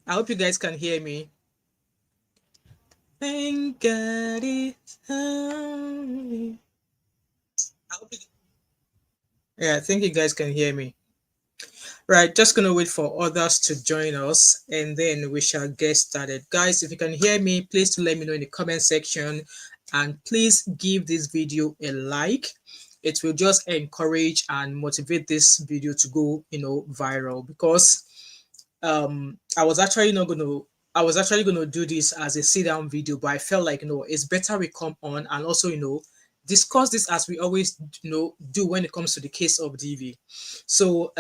I hope you guys can hear me. Thank God it's home. I hope you, yeah, I think you guys can hear me. Right, just gonna wait for others to join us and then we shall get started. Guys, if you can hear me, please do let me know in the comment section and please give this video a like. It will just encourage and motivate this video to go, viral because I was actually gonna do this as a sit down video, but I felt like it's better we come on and also discuss this as we always do when it comes to the case of DV. So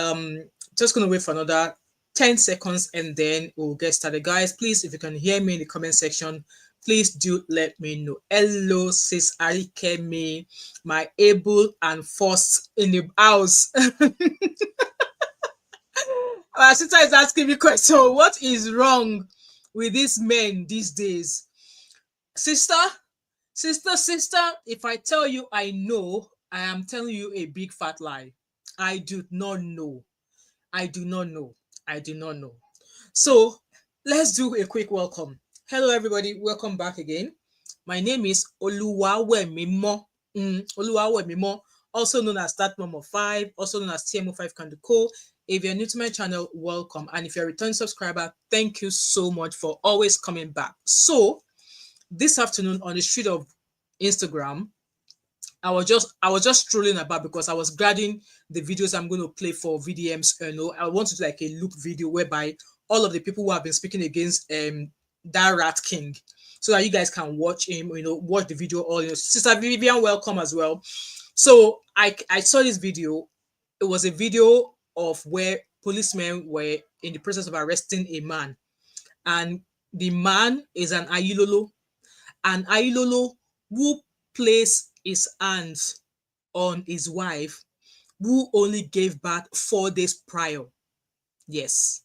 just gonna wait for another 10 seconds and then we'll get started. Guys, please, if you can hear me in the comment section, please do let me know. Hello, sis Arikemi, my able and first in the house. Our sister is asking me question. What is wrong with these men these days? Sister, sister, if I tell you I know, I am telling you a big fat lie. I do not know. I do not know. I do not know. So let's do a quick welcome. Hello, everybody. Welcome back again. My name is Oluwawemimo. Oluwawemimo, also known as Start Mom of 5, also known as TMO5 Kanduko. If you're new to my channel, welcome. And if you're a return subscriber, thank you so much for always coming back. So this afternoon on the street of Instagram, I was just strolling about because I was grabbing the videos I'm going to play for VDMs. I wanted like a loop video whereby all of the people who have been speaking against that Rat King, so that you guys can watch him, watch the video. All Sister Vivian, welcome as well. So I saw this video. It was a video of where policemen were in the process of arresting a man, and the man is an Ayilolo, and Ayilolo who placed his hands on his wife who only gave birth 4 days prior. Yes.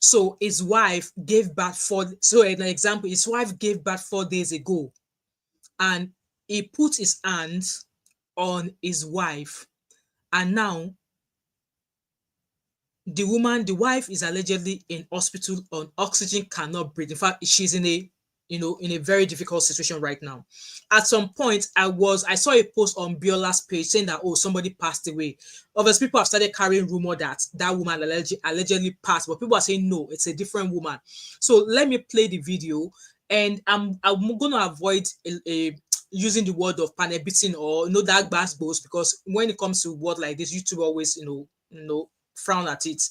So his wife gave birth so an example, his wife gave birth 4 days ago and he put his hands on his wife, and now the wife is allegedly in hospital on oxygen, cannot breathe. In fact, she's in a very difficult situation right now. At some point, I saw a post on Biola's page saying that, oh, somebody passed away. Obviously, people have started carrying rumor that that woman allegedly passed, but people are saying no, it's a different woman. So let me play the video, and I'm going to avoid using the word of panel beating or that bass boast, because when it comes to word like this, YouTube always frown at it.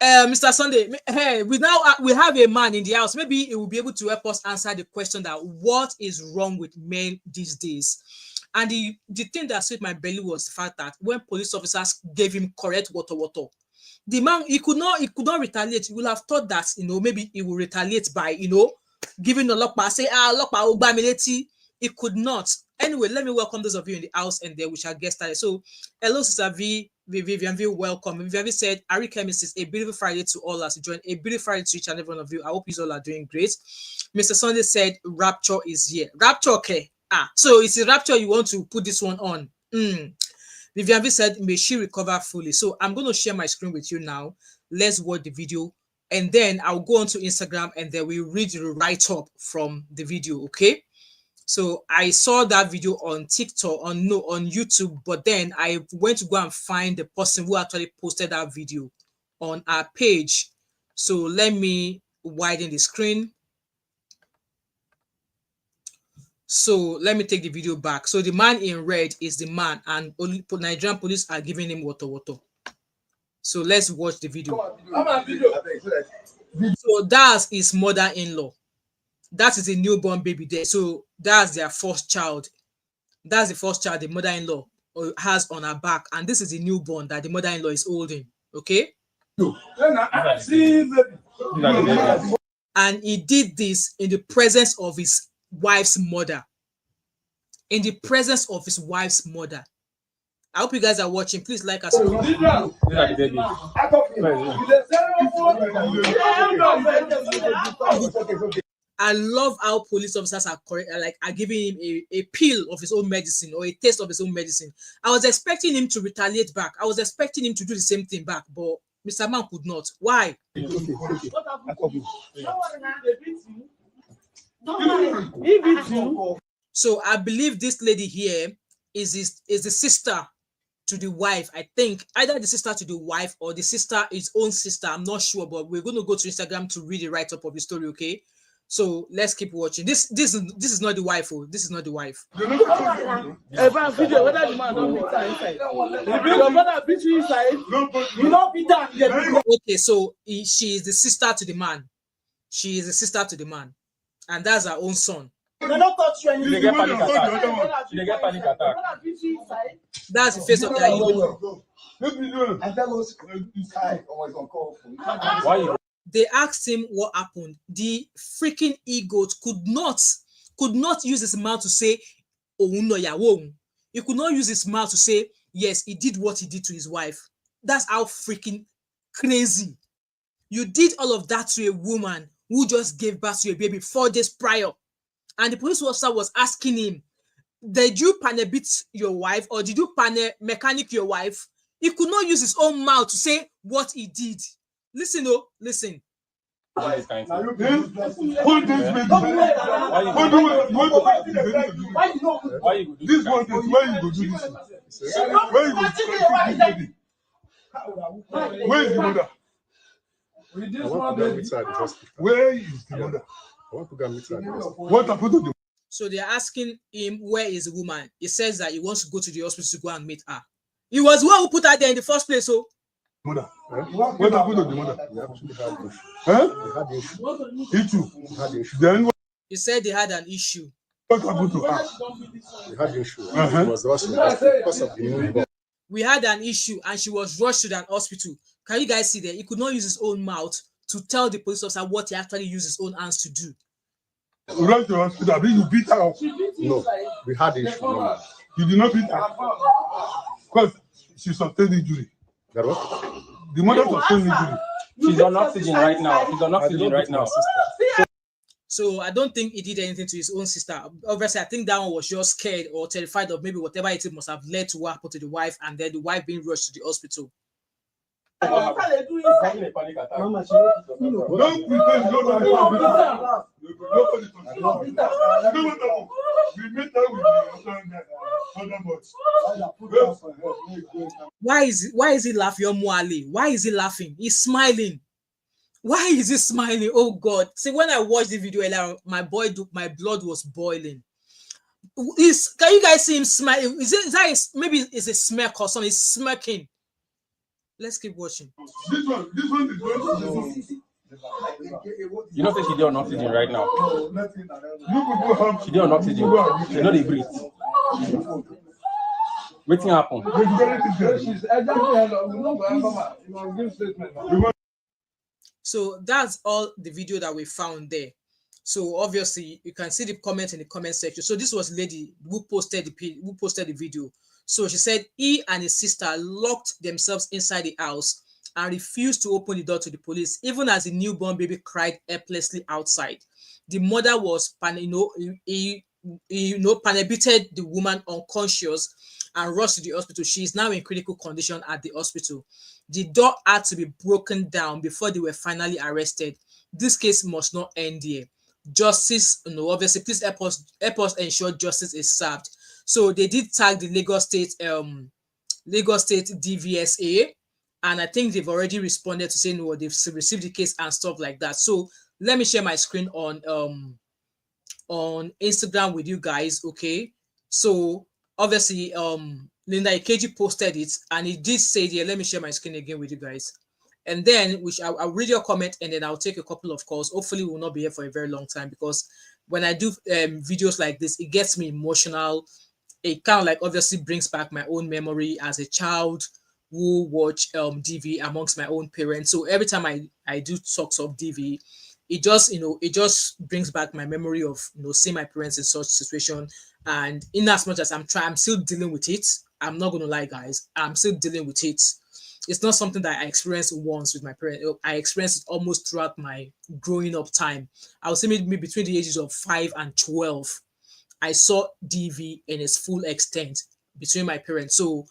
Mr. Sunday, hey, we have a man in the house. Maybe he will be able to help us answer the question that what is wrong with men these days. And the thing that sweet my belly was the fact that when police officers gave him correct water, the man he could not retaliate. You will have thought that maybe he will retaliate by giving the lockpa, say lockpa ogbamileti. He could not. Anyway, let me welcome those of you in the house, and then we shall get started. So, hello, Sister Vivian V, welcome. Vivian V said, Ari Chemist, a beautiful Friday to all us. Join a beautiful Friday to each and every one of you. I hope you all are doing great. Mr. Sunday said, Rapture is here. Rapture, okay. So it's a rapture you want to put this one on. Vivian V said, may she recover fully. So I'm going to share my screen with you now. Let's watch the video, and then I'll go on to Instagram, and then we read the write-up from the video, okay? So I saw that video on TikTok, on YouTube, but then I went to go and find the person who actually posted that video on our page. So let me widen the screen. So let me take the video back. So the man in red is the man, and Nigerian police are giving him water. So let's watch the video. So that's his mother-in-law. That is a newborn baby there. So that's their first child. That's the first child the mother-in-law has on her back. And this is the newborn that the mother-in-law is holding. Okay? And he did this in the presence of his wife's mother. In the presence of his wife's mother. I hope you guys are watching. Please like us. I love how police officers are giving him a pill of his own medicine or a taste of his own medicine. I was expecting him to retaliate back. I was expecting him to do the same thing back, but Mr. Man could not. Why? So I believe this lady here is the sister to the wife. I think either the sister to the wife or the sister his own sister. I'm not sure, but we're going to go to Instagram to read the write-up of the story. Okay, so let's keep watching. This is not the wife. Oh, this is not the wife. Okay, so she is the sister to the man. She is the sister to the man, and that's her own son. They don't touch you anymore. They get panic attack. They get panic attack. That's the face of their ego. Why? They asked him what happened. The freaking ego could not use his mouth to say, "Oh no, yeah, whoa." He could not use his mouth to say, "Yes, he did what he did to his wife." That's how freaking crazy. You did all of that to a woman who just gave birth to a baby 4 days prior. And the police officer was asking him, did you panel beat your wife or did you panel mechanic your wife? He could not use his own mouth to say what he did. Listen, oh, listen. Why is kind of why you do this? Why you go do this? Where you go? Where is the mother? Where is the mother? What happened to the? So they're asking him where is the woman. He says that he wants to go to the hospital to go and meet her. He was the one who put her there in the first place. So mother, what happened to the mother? Then he said they had an issue. what happened to her? We had an issue. It was rushed because of the newborn. We had an issue and she was rushed to the hospital. Can you guys see that? He could not use his own mouth to tell the police officer what he actually used his own hands to do. Rushed to the hospital. I mean, you beat her up. No, we had an issue. No. You did not beat her because she sustained injury. That what? The mother sustained injury. She's on oxygen right now. She's on oxygen right now. So I don't think he did anything to his own sister. Obviously, I think that one was just scared or terrified of maybe whatever it must have led to what happened to the wife, and then the wife being rushed to the hospital. Don't pretend Why is he laughing? Yomuale? Why is he laughing? He's smiling. Why is he smiling? Oh God. See, when I watched the video earlier, my blood was boiling. Can you guys see him smiling? Maybe it's a smirk or something? He's smirking. Let's keep watching. This one is going. You know, she's on oxygen right now. She's on oxygen. She know they breathe. What's happened? So that's all the video that we found there. So obviously you can see the comment in the comment section. So this was a lady who posted the video. So she said he and his sister locked themselves inside the house and refused to open the door to the police, even as the newborn baby cried helplessly outside. The mother was beated the woman unconscious and rushed to the hospital. She is now in critical condition at the hospital. The door had to be broken down before they were finally arrested. This case must not end here. Justice, obviously, please help us ensure justice is served. So they did tag the Lagos State DVSA, and I think they've already responded to say no, they've received the case and stuff like that. So let me share my screen on Instagram with you guys. Okay, so obviously Linda Ikeji posted it, and it did say there. Let me share my screen again with you guys, and then I'll read your comment, and then I'll take a couple of calls. Hopefully we'll not be here for a very long time, because when I do videos like this, it gets me emotional. It kind of like obviously brings back my own memory as a child who watched DV amongst my own parents. So every time I do talks of DV, it just brings back my memory of seeing my parents in such situation. And in as much as I'm still dealing with it. I'm not gonna lie, guys, I'm still dealing with it. It's not something that I experienced once with my parents. I experienced it almost throughout my growing up time. I would say maybe between the ages of 5 and 12. I saw DV in its full extent between my parents. So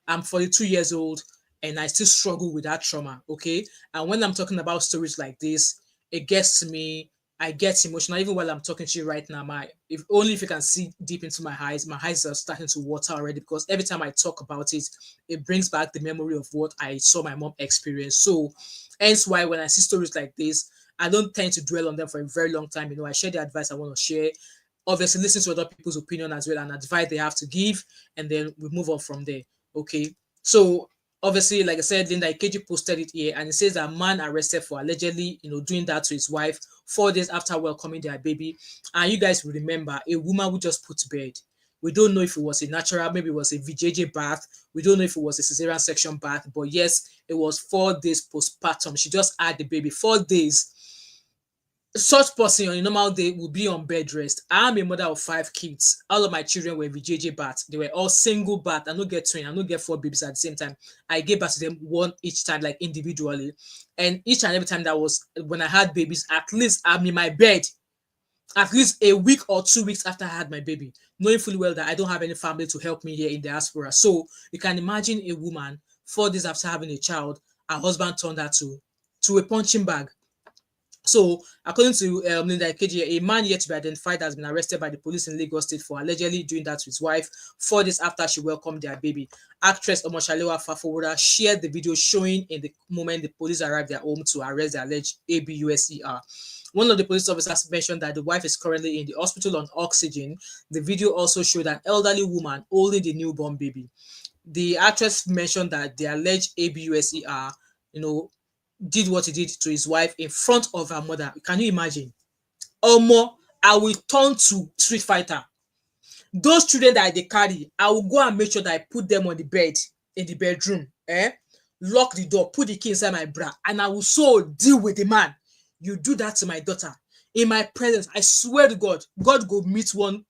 I'm 42 years old. and I still struggle with that trauma. Okay. And when I'm talking about stories like this, it gets to me. I get emotional even while I'm talking to you right now. If only if you can see deep into my eyes are starting to water already, because every time I talk about it, it brings back the memory of what I saw my mom experience. So, hence why when I see stories like this, I don't tend to dwell on them for a very long time. I share the advice I want to share. Obviously, listen to other people's opinion as well and advice they have to give, and then we move on from there. Okay. So obviously, like I said, Linda Ikeji posted it here, and it says that man arrested for allegedly, doing that to his wife 4 days after welcoming their baby. And you guys will remember a woman who just put to bed. We don't know if it was a natural, maybe it was a VJJ birth. We don't know if it was a cesarean section birth, but yes, it was 4 days postpartum. She just had the baby 4 days. Such person on a normal day will be on bed rest. I am a mother of 5 kids. All of my children were VJJ birth. They were all single birth. I don't get twin. I don't get 4 babies at the same time. I gave birth to them one each time, like individually. And each and every time that was when I had babies, at least I'm in my bed at least a week or 2 weeks after I had my baby, knowing fully well that I don't have any family to help me here in diaspora. So you can imagine a woman 4 days after having a child, her husband turned her to a punching bag. So, according to Linda Ikeji, a man yet to be identified has been arrested by the police in Lagos State for allegedly doing that to his wife 4 days after she welcomed their baby. Actress Omoshalewa Fafowura shared the video showing in the moment the police arrived at their home to arrest the alleged ABUSER. One of the police officers mentioned that the wife is currently in the hospital on oxygen. The video also showed an elderly woman holding the newborn baby. The actress mentioned that the alleged ABUSER, did what he did to his wife in front of her mother. Can you imagine? Omo, I will turn to Street Fighter. Those children that they carry, I will go and make sure that I put them on the bed in the bedroom. Lock the door, put the key inside my bra, and I will so deal with the man. You do that to my daughter in my presence. I swear to God, God will meet one.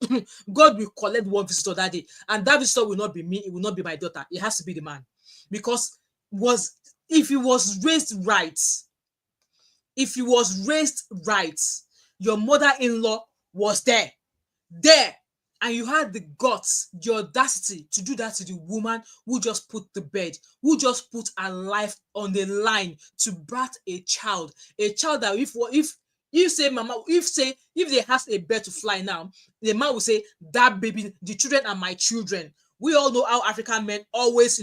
God will collect one visitor that day, and that visitor will not be me. It will not be my daughter. It has to be the man, because if he was raised right, your mother-in-law was there, and you had the guts, the audacity to do that to the woman who just put her life on the line to birth a child that if they ask a bird to fly now, the man will say that baby, the children are my children. We all know how African men always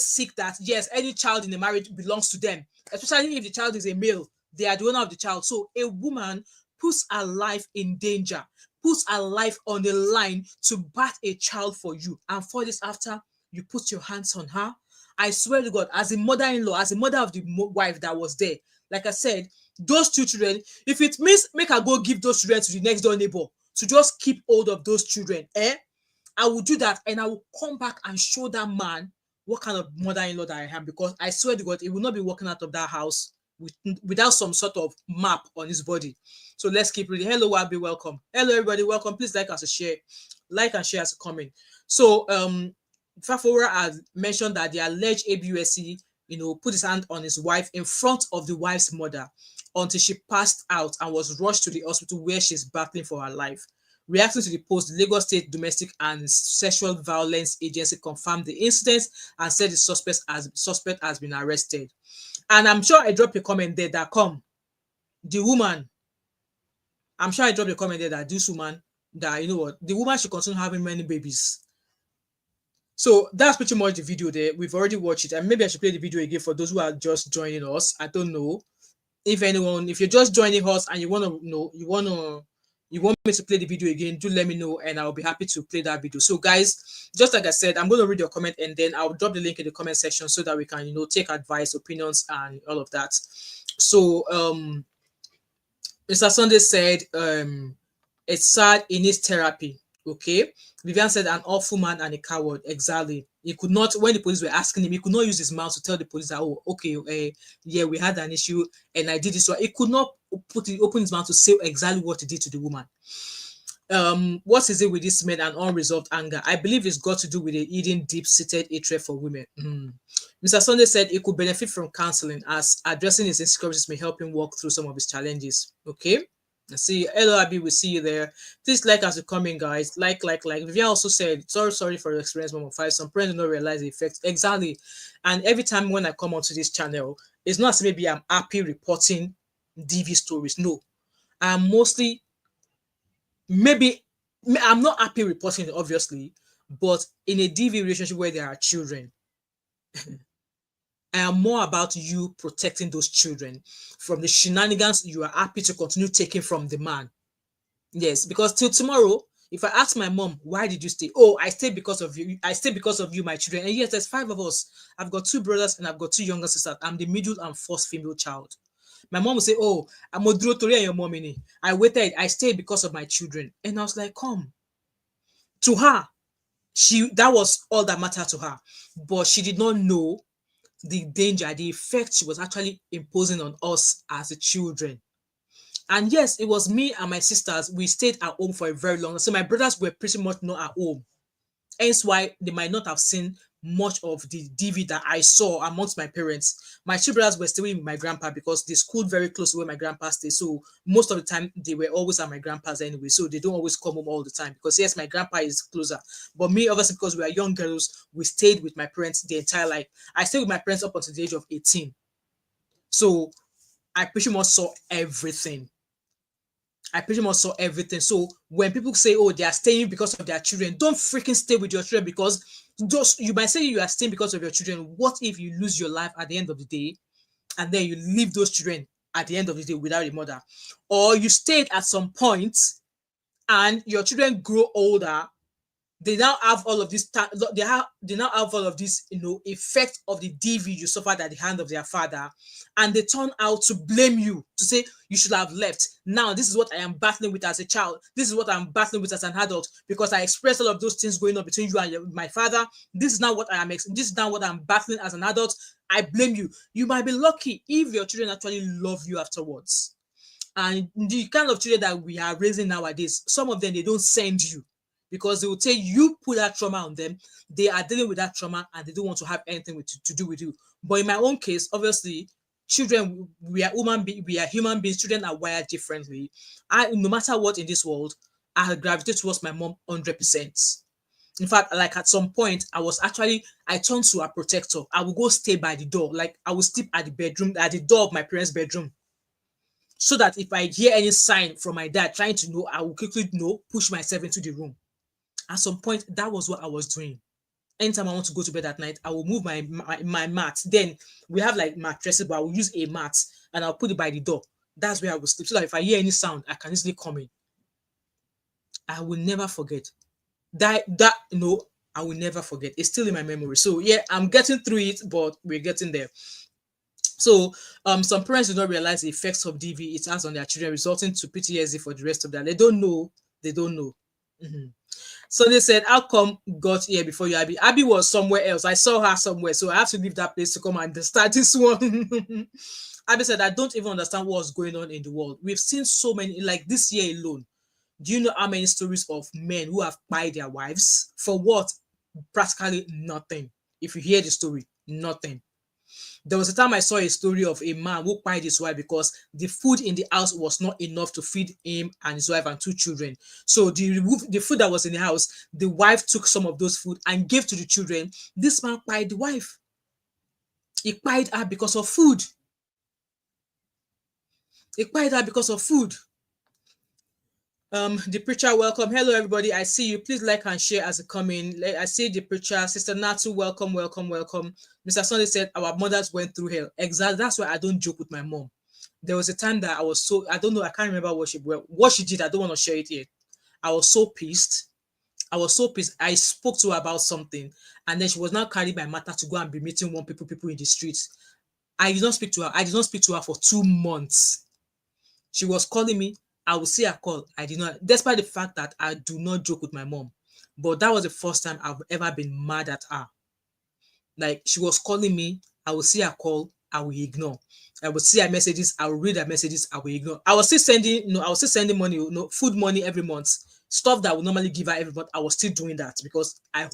seek that, yes, any child in a marriage belongs to them, especially if the child is a male. They are the owner of the child. So a woman puts her life in danger, puts her life on the line to birth a child for you, and 4 days after, you put your hands on her. I swear to God, as a mother-in-law, as a mother of the wife that was there, like I said, those 2 children, if it means make her go give those children to the next door neighbor to just keep hold of those children, I will do that, and I will come back and show that man what kind of mother-in-law that I am, because I swear to God, he will not be walking out of that house without some sort of map on his body. So let's keep reading. Hello, Wabi, welcome. Hello, everybody, welcome. Please like and share as a comment. So Fafora has mentioned that the alleged ABUSC, put his hand on his wife in front of the wife's mother until she passed out and was rushed to the hospital where she's battling for her life. Reacting to the post, the Lagos State Domestic and Sexual Violence Agency confirmed the incident and said the suspect has been arrested. And I'm sure I dropped a comment there that I'm sure I dropped a comment there that this woman, that the woman should continue having many babies. So that's pretty much the video there. We've already watched it, and maybe I should play the video again for those who are just joining us. I don't know if you're just joining us and you want me to play the video again, do let me know and I'll be happy to play that video. So guys, just like I said, I'm going to read your comment and then I'll drop the link in the comment section so that we can take advice, opinions, and all of that. So Mr. Sunday said it's sad, he needs therapy. Okay. Vivian said an awful man and a coward. Exactly. He could not, when the police were asking him, he could not use his mouth to tell the police that, oh, okay, yeah, we had an issue and I did this. So he could not open his mouth to say exactly what he did to the woman. What is it with this man and unresolved anger? I believe it's got to do with a hidden, deep-seated hatred for women. Mr. Sunday said he could benefit from counseling as addressing his insecurities may help him walk through some of his challenges. Okay. See, hello Abby, we see you there. Please like as you come in, guys. Like. Vivian also said, sorry for your experience, Mom of Five. Some parents do not realize the effects. Exactly. And every time when I come onto this channel, it's not as maybe I'm happy reporting DV stories. No. I'm mostly maybe I'm not happy reporting it, obviously, but in a DV relationship where there are children, I am more about you protecting those children from the shenanigans you are happy to continue taking from the man. Yes, because till tomorrow, if I ask my mom, why did you stay? Oh, I stayed because of you. I stayed because of you, my children. And yes, there's 5 of us. I've got 2 brothers and I've got 2 younger sisters. I'm the middle and first female child. My mom will say, oh, I'm Oduro and your mom. I waited. I stayed because of my children. And I was like, come. To her, that was all that mattered to her. But she did not know the danger, the effect she was actually imposing on us as the children. And yes, it was me and my sisters. We stayed at home for a very long time. So my brothers were pretty much not at home. Hence why they might not have seen much of the DV that I saw amongst my parents. My 2 brothers were staying with my grandpa because they schooled very close to where my grandpa stayed. So most of the time they were always at my grandpa's anyway. So they don't always come home all the time because yes, my grandpa is closer. But me, obviously, because we are young girls, we stayed with my parents the entire life. I stayed with my parents up until the age of 18. So I pretty much saw everything. So when people say, oh, they are staying because of their children, don't freaking stay with your children because you might say you are staying because of your children. What if you lose your life at the end of the day and then you leave those children at the end of the day without a mother? Or you stayed at some point and your children grow older, they now have all of this they now have all of this effect of the DV you suffered at the hand of their father, and they turn out to blame you, to say you should have left. Now this is what I am battling with as a child, this is what I'm battling with as an adult, because I expressed all of those things going on between you and my father. This is now what I'm battling as an adult. I blame you. You might be lucky if your children actually love you afterwards. And the kind of children that we are raising nowadays, some of them, they don't send you because they will say you put that trauma on them. They are dealing with that trauma and they don't want to have anything to do with you. But in my own case, obviously, children, we are human beings. Children are wired differently. No matter what in this world, I gravitate towards my mom 100%. In fact, like at some point, I turned to a protector. I will go stay by the door. Like I will sleep at the door of my parents' bedroom, so that if I hear any sign from my dad trying to know, I will quickly push myself into the room. At some point, that was what I was doing. Anytime I want to go to bed at night, I will move my mat. Then we have like mattresses, but I will use a mat and I'll put it by the door. That's where I will sleep, so that if I hear any sound, I can easily come in. I will never forget that. I will never forget. It's still in my memory. So yeah, I'm getting through it, but we're getting there. So some parents do not realize the effects of DV it has on their children, resulting to PTSD for the rest of their life. They don't know. Mm-hmm. So they said, how come got here before you, Abby? Abby was somewhere else. I saw her somewhere, so I have to leave that place to come and start this one. Abby said, I don't even understand what's going on in the world. We've seen so many, like this year alone. Do you know how many stories of men who have killed their wives? For what? Practically nothing. If you hear the story, nothing. There was a time I saw a story of a man who killed his wife because the food in the house was not enough to feed him and his wife and 2 children. So the food that was in the house, the wife took some of those food and gave to the children. This man killed the wife. He killed her because of food. The preacher, welcome. Hello, everybody. I see you. Please like and share as you come in. I see the preacher. Sister Natu, welcome. Mr. Sunday said, our mothers went through hell. Exactly. That's why I don't joke with my mom. There was a time that I don't know, I can't remember what she did. I don't want to share it yet. I was so pissed. I spoke to her about something, and then she was now carrying my matter to go and be meeting people in the streets. I did not speak to her for 2 months. She was calling me. I will see her call. I did not, despite the fact that I do not joke with my mom. But that was the first time I've ever been mad at her. Like, she was calling me. I will see her call. I will ignore. I will see her messages. I will read her messages. I will ignore. I was still sending money, food money every month. stuff that I would normally give her every month, I was still doing that because I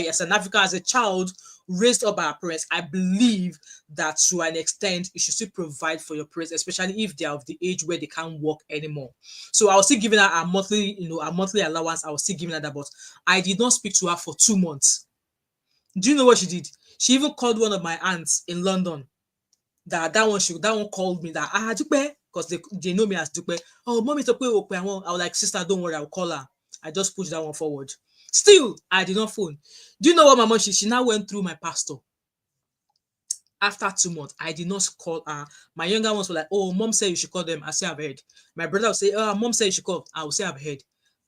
as an African, as a child raised up by our parents, I believe that to an extent you should still provide for your parents, especially if they are of the age where they can't work anymore. So I was still giving her a monthly, a monthly allowance. I was still giving her that, but I did not speak to her for 2 months. Do you know what she did? She even called one of my aunts in London. That one called me that Dupe, because they know me as Dupe. Oh, mommy to pay. I was like, sister, don't worry, I'll call her. I just pushed that one forward. Still, I did not phone. Do you know what my mom? She now went through my pastor. After 2 months, I did not call her. My younger ones were like, "Oh, mom said you should call them." I say I've heard. My brother would say, "Oh, mom said you should call." I will say I've heard.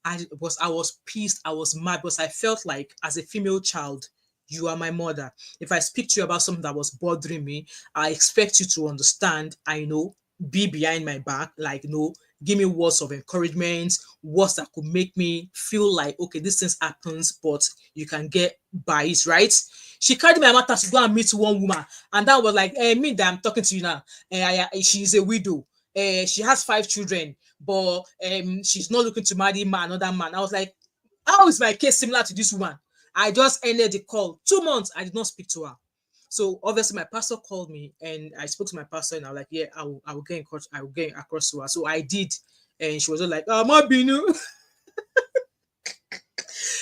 I was pissed. I was mad because I felt like as a female child, you are my mother. If I speak to you about something that was bothering me, I expect you to understand. I know, be behind my back, like give me words of encouragement, words that could make me feel like okay, this thing happens, but you can get by it, right? She carried my matter to go and meet one woman, and that was like, me that I'm talking to you now. She's a widow. She has 5 children, but she's not looking to marry another man. I was like, how is my case similar to this woman? I just ended the call. 2 months, I did not speak to her. So obviously, my pastor called me, and I spoke to my pastor, and I was like, "Yeah, I will get in touch. I will get across to her." So I did, and she was like, "Oh, my binu."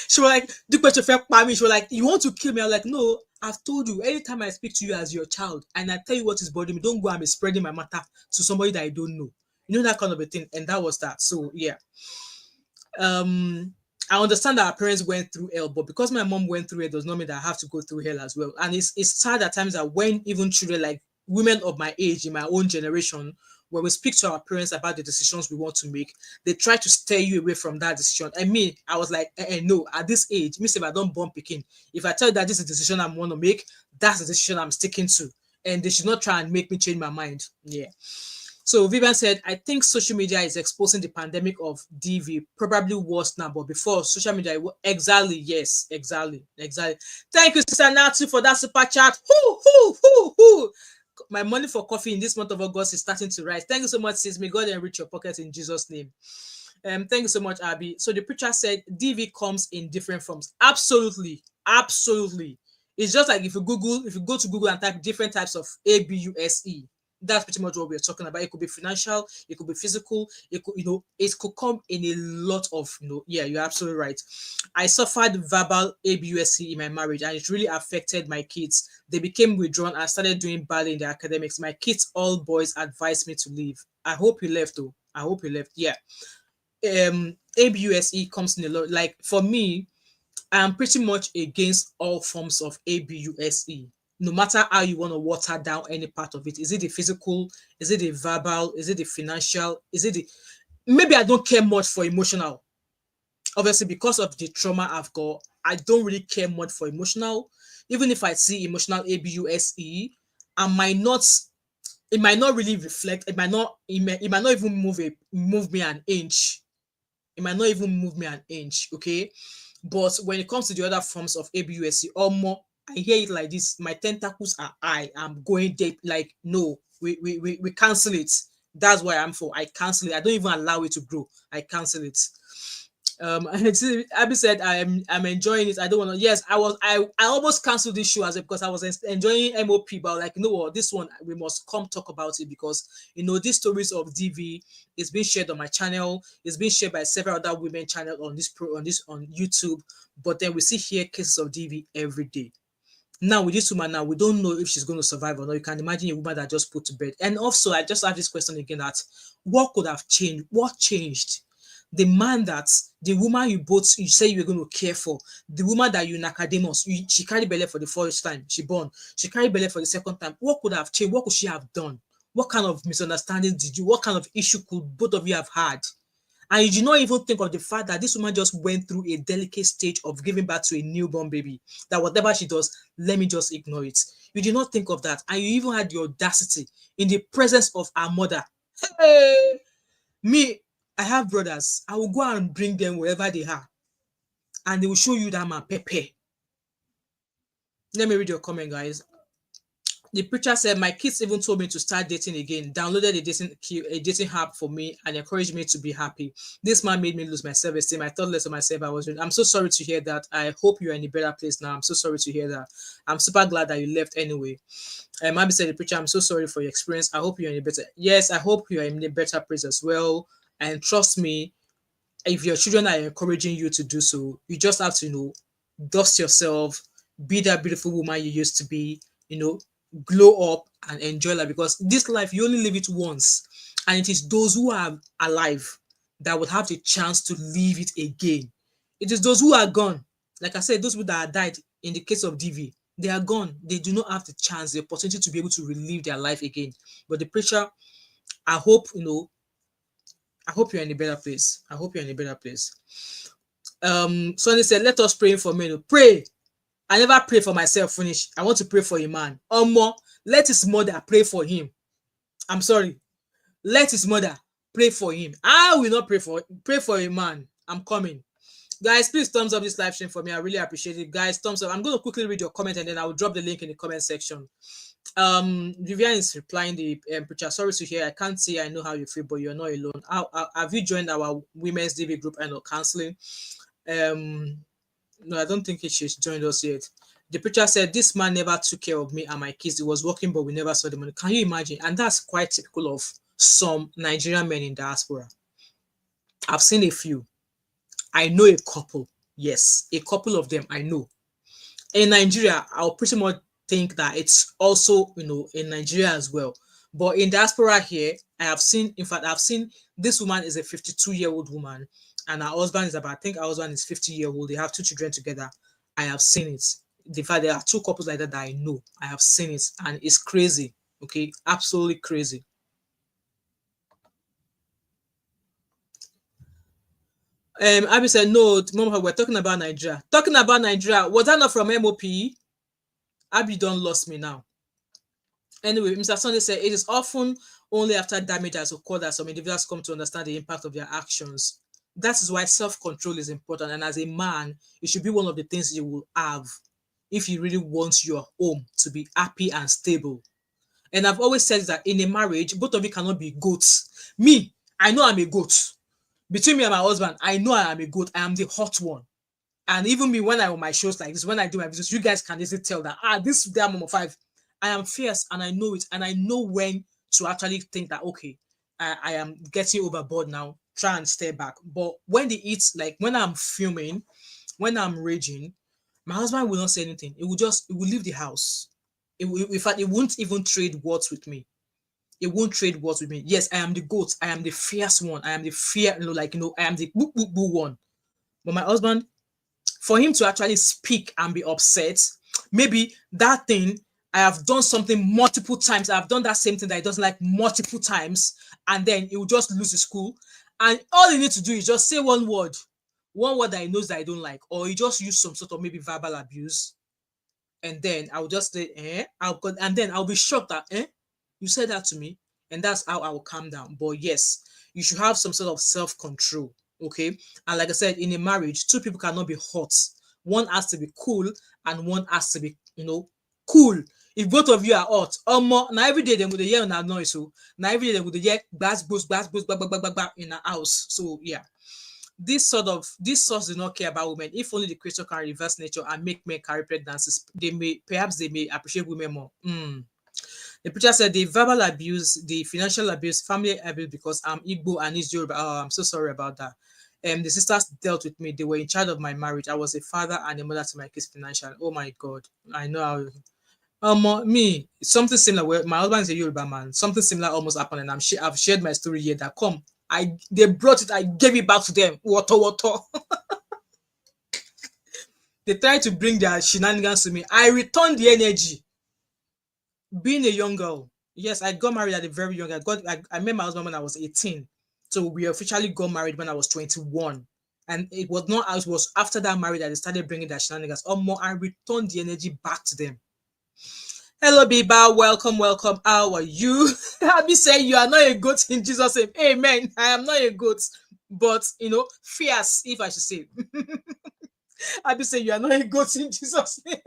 She was like, "Do question for me." She was like, "You want to kill me?" I was like, "No, I've told you. Anytime I speak to you as your child, and I tell you what is bothering me, don't go and be spreading my matter to somebody that I don't know. You know that kind of a thing." And that was that. So yeah. I understand that our parents went through hell, but because my mom went through it does not mean that I have to go through hell as well. And it's sad at times that when even children like women of my age in my own generation, when we speak to our parents about the decisions we want to make, they try to steer you away from that decision. I mean, I was like, no, at this age, me say if I don't bump picking, if I tell you that this is the decision I want to make, that's the decision I'm sticking to. And they should not try and make me change my mind. Yeah. So Vivian said, I think social media is exposing the pandemic of DV, probably worse now, but before social media, exactly, yes, exactly. Thank you, Sister Natsu, for that super chat. Hoo. My money for coffee in this month of August is starting to rise. Thank you so much, sis. May God enrich your pocket in Jesus' name. Thank you so much, Abby. So the preacher said DV comes in different forms. Absolutely. It's just like if you go to Google and type different types of ABUSE, that's pretty much what we're talking about. It could be financial, it could be physical, it could, it could come in a lot of, yeah, you're absolutely right. I suffered verbal ABUSC in my marriage, and it really affected my kids. They became withdrawn and started doing badly in their academics. My kids, all boys, advised me to leave. I hope you left though. I hope you left. Yeah. ABUSE comes in a lot. Like for me, I'm pretty much against all forms of ABUSE. No matter how you want to water down any part of it. Is it the physical? Is it the verbal? Is it the financial? Is it the... Maybe I don't care much for emotional. Obviously, because of the trauma I've got, I don't really care much for emotional. Even if I see emotional ABUSE, I might not... It might not really reflect. It might not even move me an inch. It might not even move me an inch. Okay. But when it comes to the other forms of ABUSC or more, I hear it like this: my tentacles are high. I'm going deep. Like, no, we cancel it. That's why I'm for. I cancel it. I don't even allow it to grow. I cancel it. Abby said, I'm enjoying it. I don't want to. Yes, I almost canceled this show because I was enjoying MOP, but like, you know what, this one we must come talk about it because these stories of DV is being shared on my channel. It's being shared by several other women channels on YouTube. But then we see here cases of DV every day. Now with this woman, now we don't know if she's going to survive or not. You can imagine a woman that just put to bed. And also, I just have this question again: that what could have changed? What changed? The man the woman you say you were going to care for, the woman that you in academics, she carried belly for the first time, she born, she carried belly for the second time. What could have changed? What could she have done? What kind of misunderstanding what kind of issue could both of you have had? And you did not even think of the fact that this woman just went through a delicate stage of giving birth to a newborn baby, that whatever she does, let me just ignore it. You did not think of that. And you even had the audacity in the presence of her mother. Hey, me, I have brothers. I will go and bring them wherever they are. And they will show you that man, Pepe. Let me read your comment, guys. The preacher said, my kids even told me to start dating again, downloaded a dating app for me and encouraged me to be happy. This man made me lose my self-esteem. I thought less of myself. I'm so sorry to hear that. I hope you're in a better place now. I'm so sorry to hear that. I'm super glad that you left anyway. Maybe said the preacher, I'm so sorry for your experience. I hope you're in a better. Yes, I hope you're in a better place as well. And trust me, if your children are encouraging you to do so, you just have to, dust yourself, be that beautiful woman you used to be, glow up and enjoy life, because this life you only live it once, and it is those who are alive that will have the chance to live it again. It is those who are gone, like I said, those people that died in the case of DV, they are gone. They do not have the chance, the opportunity to be able to relive their life again. But the preacher, I hope you're in a better place. I hope you're in a better place. Sonny said, let us pray for men. Pray. I never pray for myself. Finish. I want to pray for a man. More. Let his mother pray for him. I'm sorry. Let his mother pray for him. I will not pray for a man. I'm coming. Guys, please thumbs up this live stream for me. I really appreciate it. Guys, thumbs up. I'm going to quickly read your comment and then I will drop the link in the comment section. Vivian is replying the preacher. Sorry to hear. I can't say I know how you feel, but you're not alone. Have you joined our women's DV group and counseling? No, I don't think she's joined us yet. The preacher said, this man never took care of me and my kids. He was working, but we never saw the money. Can you imagine? And that's quite typical of some Nigerian men in diaspora. I've seen a few. I know a couple. Yes, a couple of them I know. In Nigeria, I'll pretty much think that it's also, in Nigeria as well. But in diaspora here, I've seen this woman is a 52-year-old woman. And her husband is I think her husband is 50-year-old. They have 2 children together. I have seen it. In fact, there are 2 couples like that I know. I have seen it. And it's crazy. Okay? Absolutely crazy. Abby said, no, Mom, we're talking about Nigeria. Talking about Nigeria. Was that not from MOP? Abby don't lost me now. Anyway, Mr. Sunday said, it is often only after damage has occurred that some individuals come to understand the impact of their actions. That is why self-control is important. And as a man, it should be one of the things you will have if you really want your home to be happy and stable. And I've always said that in a marriage, both of you cannot be goats. Me, I know I'm a goat. Between me and my husband, I know I am a goat. I am the hot one. And even me, when I'm on my shows like this, when I do my videos, you guys can easily tell that, this is their Mama 5. I am fierce and I know it. And I know when to actually think that, okay, I am getting overboard now. Try and stay back. But when they eat, like when I'm filming, when I'm raging, my husband will not say anything. It will leave the house. In fact, it won't even trade words with me. It won't trade words with me. Yes, I am the goat. I am the fierce one. I am the I am the boo boo boo one. But my husband, for him to actually speak and be upset, maybe that thing, I have done something multiple times. I've done that same thing that he doesn't like multiple times, and then he will just lose his cool. And all he needs to do is just say one word that he knows that I don't like, or he just use some sort of maybe verbal abuse, and then I'll just say, and then I'll be shocked that, you said that to me, and that's how I will calm down. But yes, you should have some sort of self-control, okay? And like I said, in a marriage, 2 people cannot be hot. One has to be cool, and one has to be, cool. If both of you are hot, now every day they would hear that noise. So now every day they would hear bass boost in a house. So yeah, this source do not care about women. If only the creator can reverse nature and make men carry pregnancies, they may appreciate women more. The preacher said the verbal abuse, the financial abuse, family abuse, because I'm Igbo and he's Yoruba. Oh, I'm so sorry about that. The sisters dealt with me. They were in charge of my marriage. I was a father and a mother to my kids financially. Oh my God, I know how. Me, something similar. Where my husband is a Yoruba man. Something similar almost happened, and I've shared my story here. That they brought it. I gave it back to them. Water. They tried to bring their shenanigans to me. I returned the energy. Being a young girl, yes, I got married at a very young. I met my husband when I was 18, so we officially got married when I was 21. And it was not. It was after that marriage that they started bringing their shenanigans. I returned the energy back to them. Hello, Biba. Welcome. How are you? Happy saying you are not a goat in Jesus' name. Amen. I am not a goat, but fierce, if I should say. Happy saying you are not a goat in Jesus' name.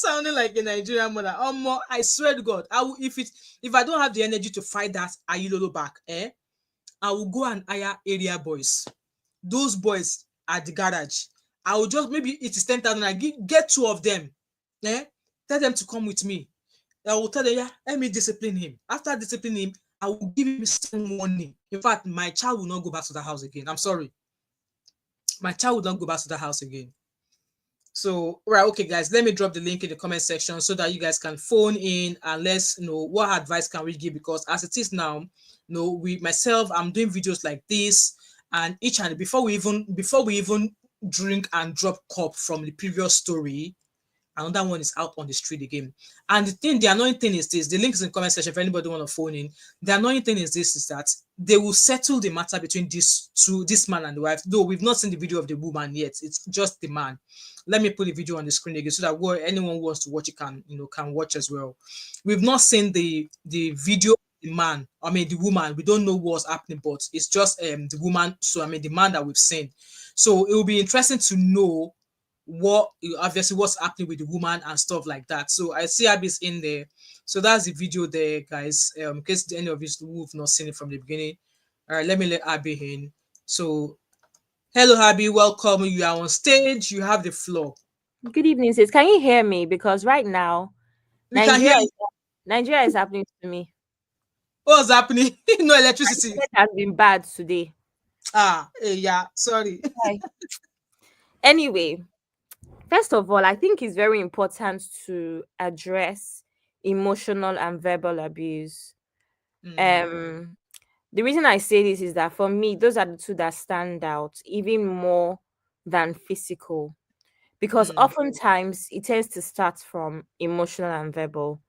sounding like a Nigerian mother. I swear to God, I will if I don't have the energy to fight that Ayilolo back, I will go and hire area boys. Those boys at the garage. I will just maybe it is 10,000. I get two of them. Tell them to come with me. I will tell them, yeah, let me discipline him. After disciplining him, I will give him some warning. In fact, my child will not go back to the house again. I'm sorry. My child will not go back to the house again. So, right, okay, guys, let me drop the link in the comment section so that you guys can phone in and let's know what advice can we give, because as it is now, I'm doing videos like this, and each and before we even drink and drop cup from the previous story, another one is out on the street again. And the annoying thing is this, the link is in the comment section if anybody want to phone in. The annoying thing is that they will settle the matter between this man and the wife, though we've not seen the video of the woman yet. It's just the man. Let me put the video on the screen again so that anyone who wants to watch it can watch as well. We've not seen the video of the man, the woman. We don't know what's happening, but it's just the woman, so the man that we've seen. So it will be interesting to know what's happening with the woman and stuff like that. So I see Abby's in there. So that's the video there, guys. In case any of you who've not seen it from the beginning. All right, let me let Abby in. So hello, Abby, welcome. You are on stage. You have the floor. Good evening, sis. Can you hear me? Because right now, Nigeria is happening to me. What's happening? No electricity. It has been bad today. Yeah, sorry. Anyway, first of all, I think it's very important to address emotional and verbal abuse. The reason I say this is that for me, those are the two that stand out even more than physical, because oftentimes it tends to start from emotional and verbal,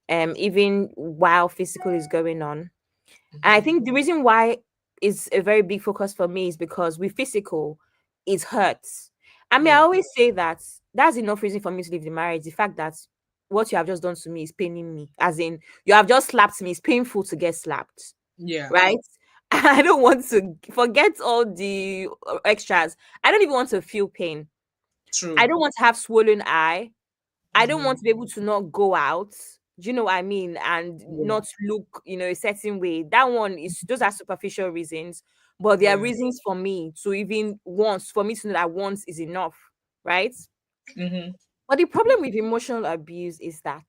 even while physical is going on. And I think the reason why it's a very big focus for me is because with physical, it hurts. I mean, I always say that that's enough reason for me to leave the marriage. The fact that what you have just done to me is paining me, as in you have just slapped me. It's painful to get slapped. Yeah. Right. I don't want to forget all the extras. I don't even want to feel pain. True. I don't want to have swollen eye. I don't want to be able to not go out. Do you know what I mean? And not look, a certain way. That one is, those are superficial reasons, but there are reasons for me to even for me to know that once is enough, right? But the problem with emotional abuse is that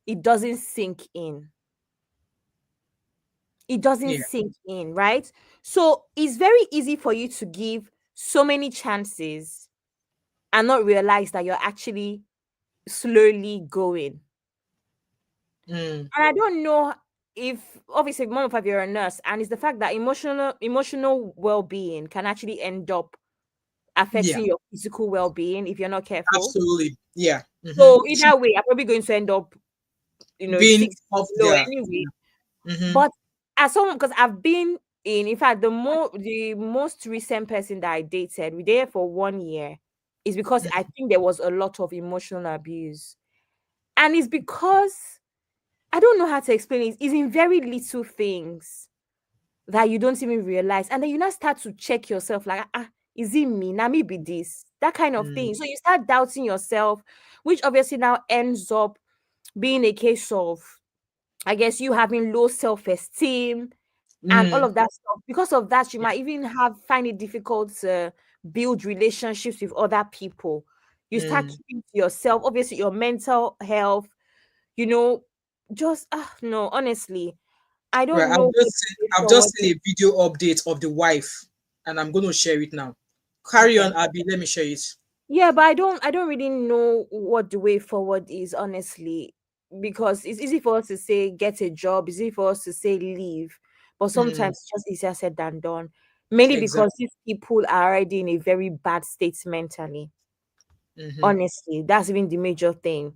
it doesn't sink in. It doesn't sink in, right? So it's very easy for you to give so many chances and not realize that you're actually slowly going. And I don't know if, obviously, mom of five, you're a nurse, and it's the fact that emotional well-being can actually end up affecting your physical well-being if you're not careful. Absolutely, yeah. So either way, I'm probably going to end up, being off there anyway. But as someone, because I've been in fact, the most recent person that I dated, we dated for 1 year, is because I think there was a lot of emotional abuse, and it's because I don't know how to explain it. It's in very little things that you don't even realize. And then you now start to check yourself like, is it me? Now maybe this, that kind of thing. So you start doubting yourself, which obviously now ends up being a case of, I guess, you having low self-esteem and all of that stuff. Because of that, you might even find it difficult to build relationships with other people. You start keeping to yourself, obviously your mental health, no, honestly, I don't know. I've just seen a video update of the wife, and I'm going to share it now. Carry on, Abby. Let me share it. Yeah, but I don't really know what the way forward is, honestly, because it's easy for us to say get a job, it's easy for us to say leave, but sometimes it's just easier said than done. Mainly because these people are already in a very bad state mentally. Honestly, that's even the major thing,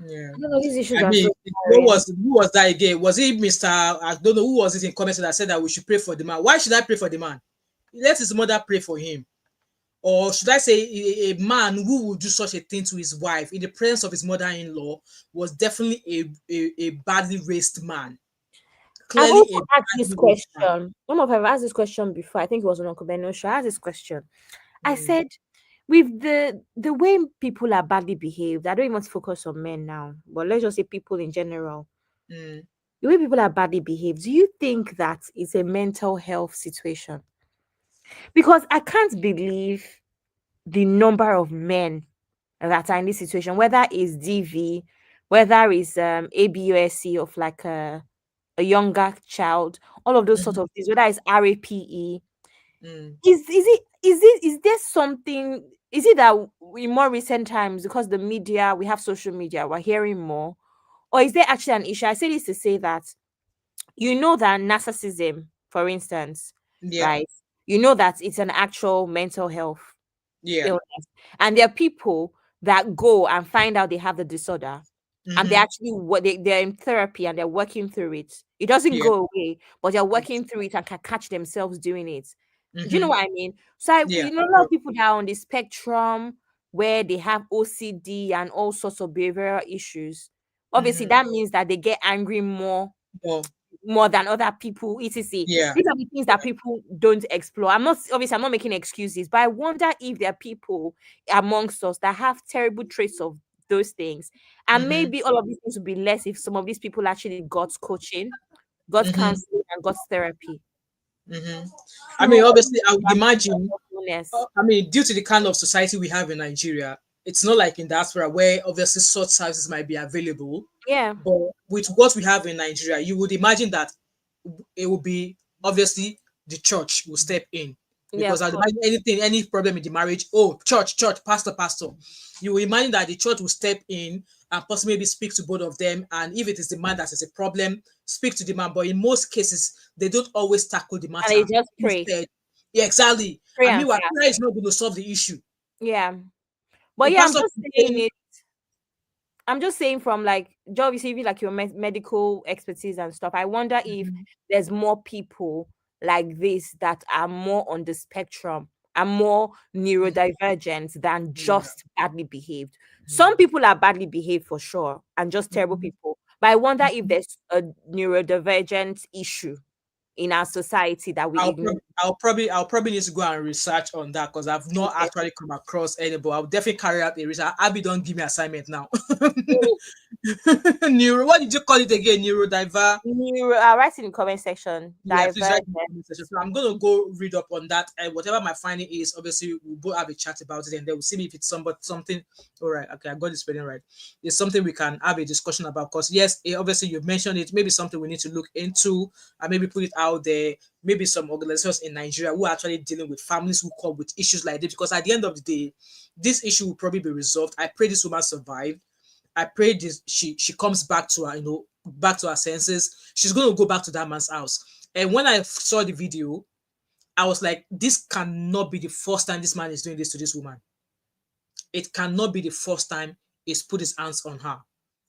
Yeah. I don't know, these issues I are mean, so who was that again? Was it Mr. I don't know who was it in comments that said that we should pray for the man? Why should I pray for the man? Let his mother pray for him. Or should I say a man who would do such a thing to his wife in the presence of his mother-in-law was definitely a badly raised man. I've also asked this question. I've asked this question before. I think it was on Uncle Beno show. I asked this question. I said, with the way people are badly behaved, I don't even want to focus on men now, but let's just say people in general. Mm. The way people are badly behaved, do you think that it's a mental health situation? Because I can't believe the number of men that are in this situation, whether it's DV, whether it's ABUSC of like a younger child, all of those sort Mhm. of things, whether it's RAPE. Mm. Is there something, is it that in more recent times, because the media, we have social media, we're hearing more? Or is there actually an issue? I say this to say that that narcissism, for instance, Yeah. right? You know that it's an actual mental health Yeah. illness. And there are people that go and find out they have the disorder, and they Mm-hmm. actually they're in therapy and they're working through it. It doesn't Yeah. go away, but they're working through it and can catch themselves doing it. Do you know Mm-hmm. what I mean? So Yeah. a lot of people that are on the spectrum where they have OCD and all sorts of behavioral issues. Obviously, Mm-hmm. that means that they get angry Well, more than other people, etc. yeah. These are the things that people don't explore. I'm not making excuses, but I wonder if there are people amongst us that have terrible traits of those things. And Mm-hmm. maybe all of these things would be less if some of these people actually got coaching, got Mm-hmm. counseling, and got therapy Mm-hmm. I through mean, all obviously, I would this mental imagine. health illness. I mean, due to the kind of society we have in Nigeria, it's not like in diaspora where obviously such services might be available. Yeah, But with what we have in Nigeria, you would imagine that it will be obviously the church will step in, yeah, because of I'd course. imagine anything, any problem in the marriage, oh, church, pastor. You will imagine that the church will step in and possibly maybe speak to both of them. And if it is the man that is a problem, speak to the man. But in most cases, they don't always tackle the And they matter. just pray, Instead, yeah, exactly. pray And and meanwhile, fast. prayer is not going to solve the issue. Yeah, The but yeah, I'm pastor just can saying say, it. I'm just saying from like job receiving like your medical expertise and stuff. I wonder if Mhm, there's more people like this that are more on the spectrum and more mhm, neurodivergent than yeah, just badly behaved. Some mhm, people are badly behaved for sure and just terrible mhm, people. But I wonder if mhm. there's a neurodivergent issue in our society that we ignore. I'll probably need to go and research on that because I've not actually come across any, but I'll definitely carry out a research. Abby, don't give me assignment now. What did you call it again? Neurodiver. Write in the comment section. Yeah, please write in the Divergent. comment section. So I'm gonna go read up on that, and whatever my finding is, obviously we'll both have a chat about it, and then we'll see if it's something. All right, okay, I got this spelling right. It's something we can have a discussion about. Because yes, obviously you've mentioned it. Maybe something we need to look into, and maybe put it out there. Maybe some organizations in Nigeria who are actually dealing with families who come with issues like this. Because at the end of the day, this issue will probably be resolved. I pray this woman survived. I pray this she comes back to her, back to her senses. She's going to go back to that man's house. And when I saw the video, I was like, this cannot be the first time this man is doing this to this woman. It cannot be the first time he's put his hands on her.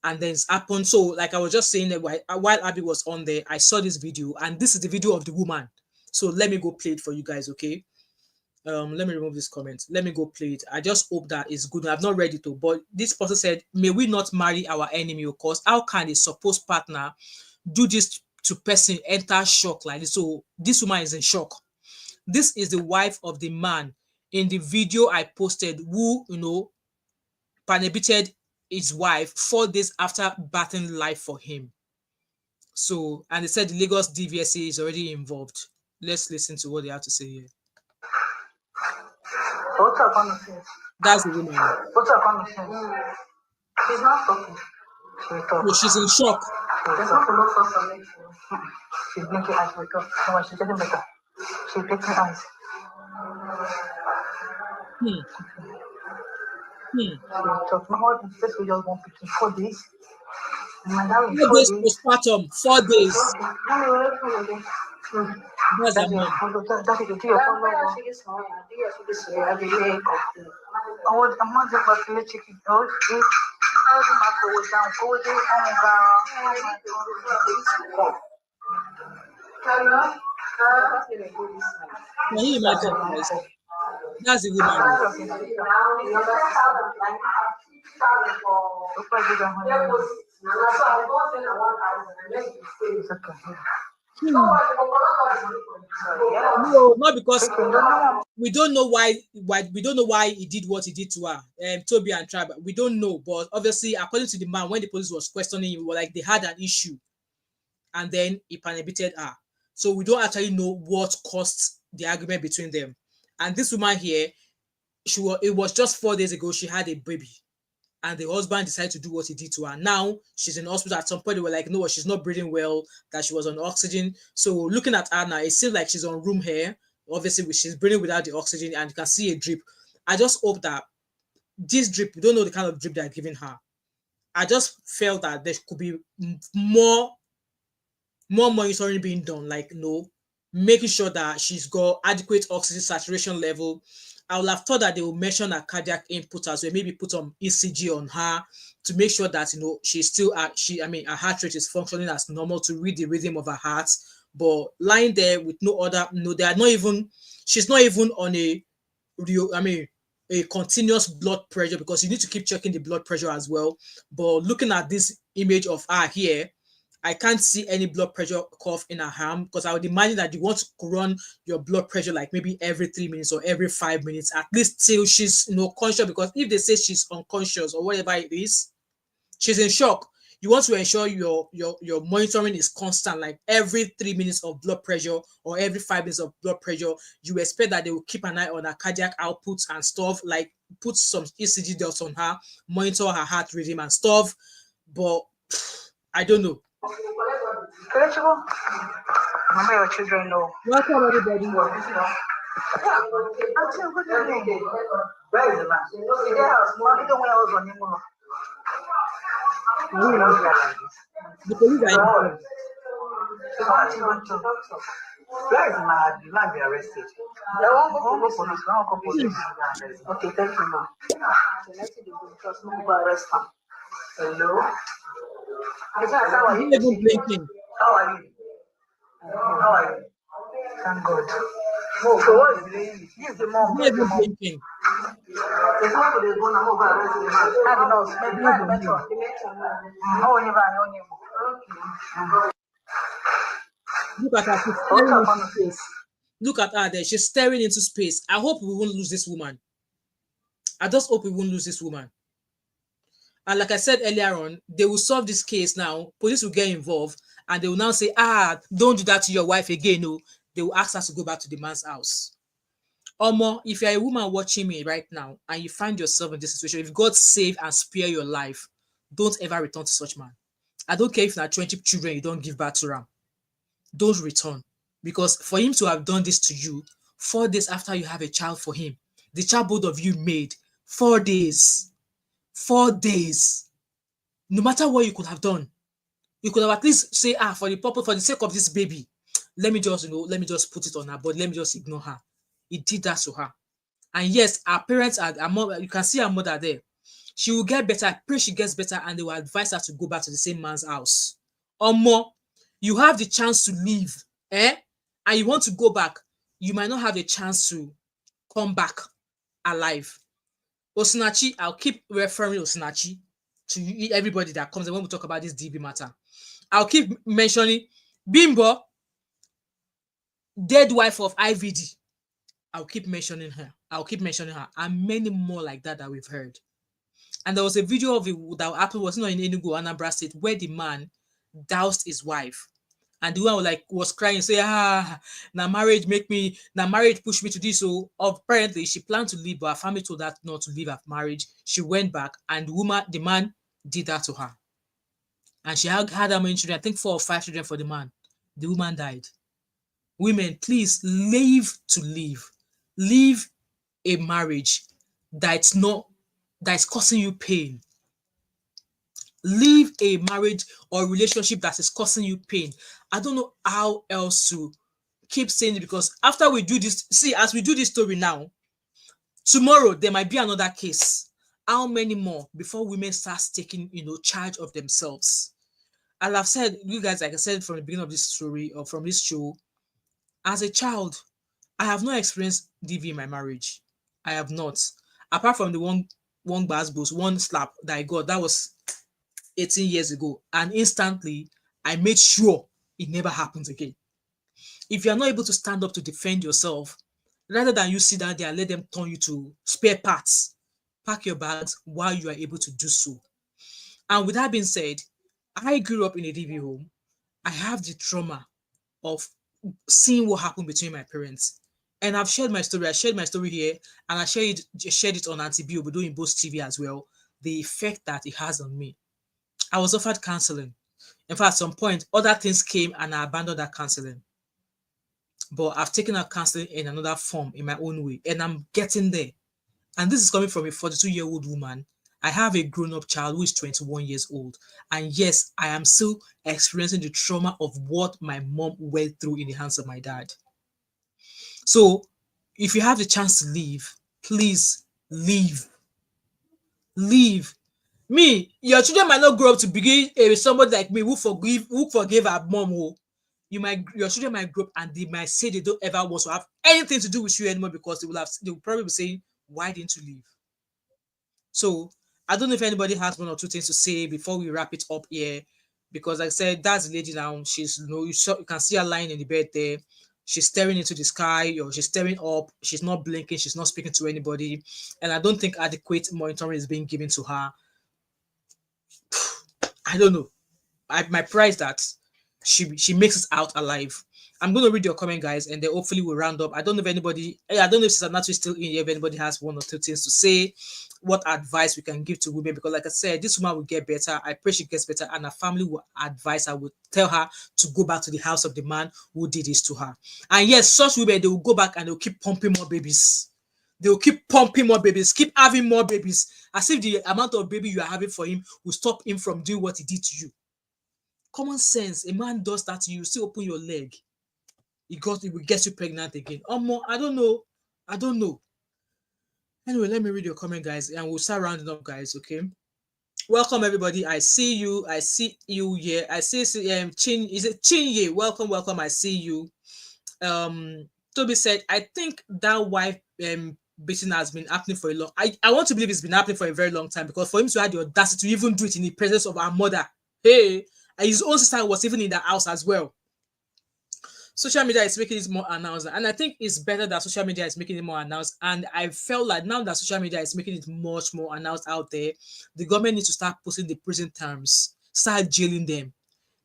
And then it's happened. So, like I was just saying that while Abby was on there, I saw this video, and this is the video of the woman. So let me go play it for you guys, okay? Let me remove this comment. Let me go play it. I just hope that it's good. I've not read it though, but this person said, may we not marry our enemy, of course. How can a supposed partner do this to person enter shock like this? So this woman is in shock. This is the wife of the man in the video I posted who, prohibited his wife 4 days after battling life for him. So, and they said the Lagos DVSA is already involved. Let's listen to what they have to say here. What's up on the face? That's the woman. What's up on the face? She's not talking. She's talking. So she's in shock. There's not a lot of something. She's blinking eyes. Wake up. No, she's getting better. She's blinking eyes. Hmm. She's talking. My husband says we just want 4 days. And my dad in 4 4 days days. postpartum, 4 days. Mommy, where are you? That's That's the your mom. photo. That's your dear photo. I was a month ago to let you go. I was my forward down 4 days Can you imagine, guys? That's the woman. No, not because we don't know why we don't know why he did what he did to her. Toby and Tribe, we don't know. But obviously, according to the man, when the police was questioning him, like they had an issue, and then he panicated her. So we don't actually know what caused the argument between them. And this woman here, it was just 4 days ago she had a baby, and the husband decided to do what he did to her. Now she's in hospital. At some point they were like, no, she's not breathing well, that she was on oxygen. So looking at her now, it seems like she's on room here. Obviously she's breathing without the oxygen, and you can see a drip. I just hope that this drip, we don't know the kind of drip they're giving her. I just felt that there could be more monitoring being done, like making sure that she's got adequate oxygen saturation level. I would have thought that they will mention her cardiac input as well, maybe put some ECG on her to make sure that she's still her heart rate is functioning as normal, to read the rhythm of her heart. But lying there with they are not even, she's not even on a continuous blood pressure, because you need to keep checking the blood pressure as well. But looking at this image of her here, I can't see any blood pressure cuff in her arm, because I would imagine that you want to run your blood pressure like maybe every 3 minutes or every 5 minutes, at least till she's conscious. Because if they say she's unconscious or whatever it is, she's in shock. You want to ensure your monitoring is constant, like every 3 minutes of blood pressure or every 5 minutes of blood pressure. You expect that they will keep an eye on her cardiac outputs and stuff, like put some ECG dots on her, monitor her heart rhythm and stuff. But I don't know. Remember your children know. Welcome, everybody. Where is the man? In the house. Mommy don't wear house on him. The police are involved. Where is my man? Man be arrested. Okay, thank you, ma'am. Arrest him. Hello. How are you? Blinking. How are you? How are you? Thank God. So what is this? This is the mom. Blinking. There's not for the one I'm over arresting the man. I don't know. Maybe I better. Oh, never. Look at her. She's staring into space. Look at her there. She's staring into space. I hope we won't lose this woman. I just hope we won't lose this woman. And like I said earlier on, they will solve this case now. Police will get involved, and they will now say, don't do that to your wife again. No, they will ask us to go back to the man's house. Omo, if you're a woman watching me right now and you find yourself in this situation, if God save and spare your life, don't ever return to such man. I don't care if you're 20 children, you don't give birth to them. Don't return. Because for him to have done this to you 4 days after you have a child for him, the child both of you made 4 days. 4 days. No matter what you could have done, you could have at least say, for the sake of this baby, let me just put it on her, but let me just ignore her. He did that to her. And yes, our parents are, you can see her mother there. She will get better. I pray she gets better, and they will advise her to go back to the same man's house. Or more, you have the chance to leave, and you want to go back, you might not have a chance to come back alive. Osinachi, I'll keep referring Osinachi to everybody that comes when we talk about this DB matter. I'll keep mentioning Bimbo, dead wife of IVD. I'll keep mentioning her. And many more like that we've heard. And there was a video of it that happened, was not in Enugu, Anambra State, where the man doused his wife. And the one was crying, say, now marriage pushed me to this. So apparently she planned to leave, but her family told her not to leave her marriage. She went back, and the man did that to her. And she had how many children? I think 4 or 5 children for the man. The woman died. Women, please leave a marriage that's causing you pain. Leave a marriage or relationship that is causing you pain. I don't know how else to keep saying it, because after we do this, as we do this story now, tomorrow there might be another case. How many more before women start taking, charge of themselves? And I've said, you guys, like I said from the beginning of this story or from this show, as a child, I have not experienced DV in my marriage. I have not. Apart from the one slap that I got, that was 18 years ago. And instantly, I made sure it never happens again. if you're not able to stand up to defend yourself, rather than you sit down there and let them turn you to spare parts, pack your bags while you are able to do so. And with that being said, I grew up in a DV home. I have the trauma of seeing what happened between my parents. And I've shared my story. I shared my story here, and I shared it on Auntie B, but doing both TV as well. The effect that it has on me. I was offered counseling. In fact, at some point, other things came and I abandoned that counseling. But I've taken up counseling in another form, in my own way, and I'm getting there. And this is coming from a 42-year-old woman. I have a grown-up child who is 21 years old. And yes, I am still experiencing the trauma of what my mom went through in the hands of my dad. So if you have the chance to leave, please leave. Leave. Me, your children might not grow up to begin with somebody like me who forgave her mom. Oh. Your children might grow up and they might say they don't ever want to have anything to do with you anymore, because they will probably be saying, why didn't you leave? So I don't know if anybody has one or two things to say before we wrap it up here, because like I said, that's the lady now. She's, you can see her lying in the bed there. She's staring into the sky, or she's staring up. She's not blinking. She's not speaking to anybody, and I don't think adequate monitoring is being given to her. I don't know. My price that she makes it out alive. I'm going to read your comment, guys, and then hopefully we'll round up. I don't know if Sister Natu is still in here, if anybody has one or two things to say, what advice we can give to women, because like I said, this woman will get better. I pray she gets better, and her family will advise her, will tell her to go back to the house of the man who did this to her. And yes, such women, they will go back and they'll keep pumping more babies. They'll keep pumping more babies, keep having more babies, as if the amount of baby you are having for him will stop him from doing what he did to you. Common sense. A man does that to you, still open your leg. It will get you pregnant again. I don't know. Anyway, let me read your comment, guys, and we'll start rounding up, guys. Okay. Welcome everybody. I see you here. I see Chin. Is it Chinye? Welcome. I see you. Toby said, I think that wife beating has been happening for a long. I want to believe it's been happening for a very long time, because for him to have the audacity to even do it in the presence of our mother, hey, and his own sister was even in the house as well. Social media is making it more announced, and I think it's better that social media is making it more announced. And I felt like now that social media is making it much more announced out there, the government needs to start putting the prison terms, start jailing them,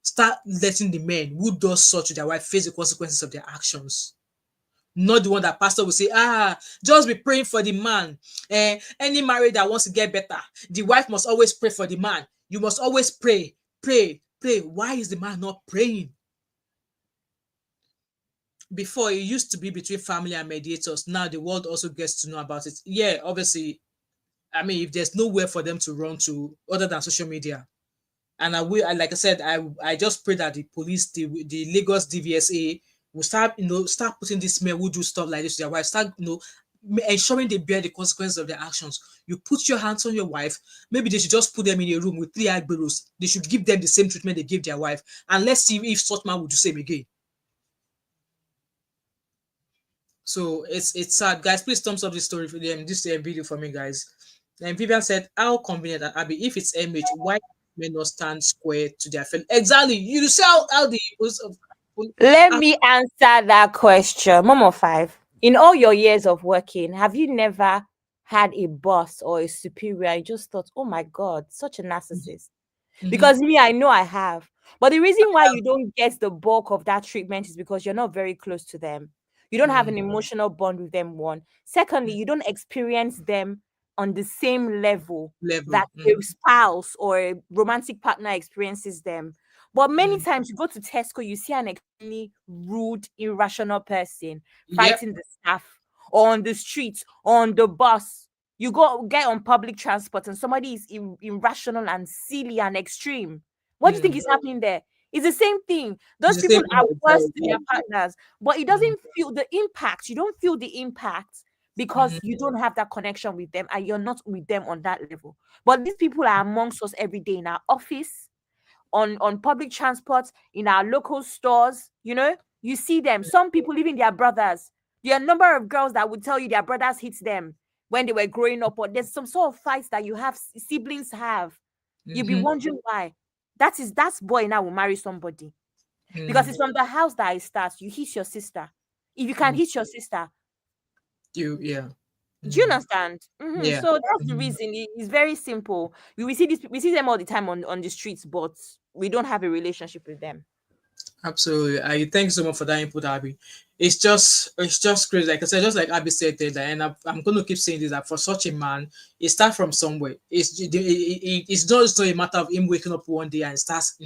start letting the men who does such to their wife face the consequences of their actions. Not the one that pastor will say, just be praying for the man. Any marriage that wants to get better, the wife must always pray for the man. You must always pray. Why is the man not praying? Before, it used to be between family and mediators. Now the world also gets to know about it. Yeah, obviously, I mean, if there's nowhere for them to run to other than social media, and like I said, I just pray that the police, the Lagos DVSA will start putting these men who do stuff like this to their wives, start ensuring they bear the consequences of their actions. You put your hands on your wife, maybe they should just put them in a room with 3 agberos. They should give them the same treatment they give their wife, and let's see if such man would do the same again. So it's sad, guys. Please thumbs up this story for them, this video for me, guys. And Vivian said, how convenient that Abby, if it's MH, why may not stand square to their fellow? Exactly. You see how the let me answer that question. Mom 5. In all your years of working, have you never had a boss or a superior you just thought, oh my God, such a narcissist? Because me, I know I have. But the reason why you don't get the bulk of that treatment is because you're not very close to them. You don't have an emotional bond with them, one. Secondly, you don't experience them on the same level that a spouse or a romantic partner experiences them. But many times you go to Tesco, you see an extremely rude, irrational person fighting the staff, or on the streets, or on the bus. You go get on public transport and somebody is irrational and silly and extreme. What do you think is happening there? It's the same thing. Those people are worse to their partners, but it doesn't feel the impact. You don't feel the impact because you don't have that connection with them and you're not with them on that level. But these people are amongst us every day in our office, on public transport, in our local stores. You see them. Some people, even their brothers. There are a number of girls that would tell you their brothers hit them when they were growing up, or there's some sort of fights that you have, siblings have. You'll be wondering why. That's boy now will marry somebody. Because it's from the house that it starts. You hit your sister. If you can hit your sister, yeah. do you understand? Yeah. So that's the reason. It's very simple. We see this. We see them all the time on the streets, but we don't have a relationship with them. Absolutely. I thank you so much for that input, Abby. It's just crazy. Like I said, just like Abby said there, and I'm going to keep saying this, that for such a man, it starts from somewhere. It's not a matter of him waking up one day and it starts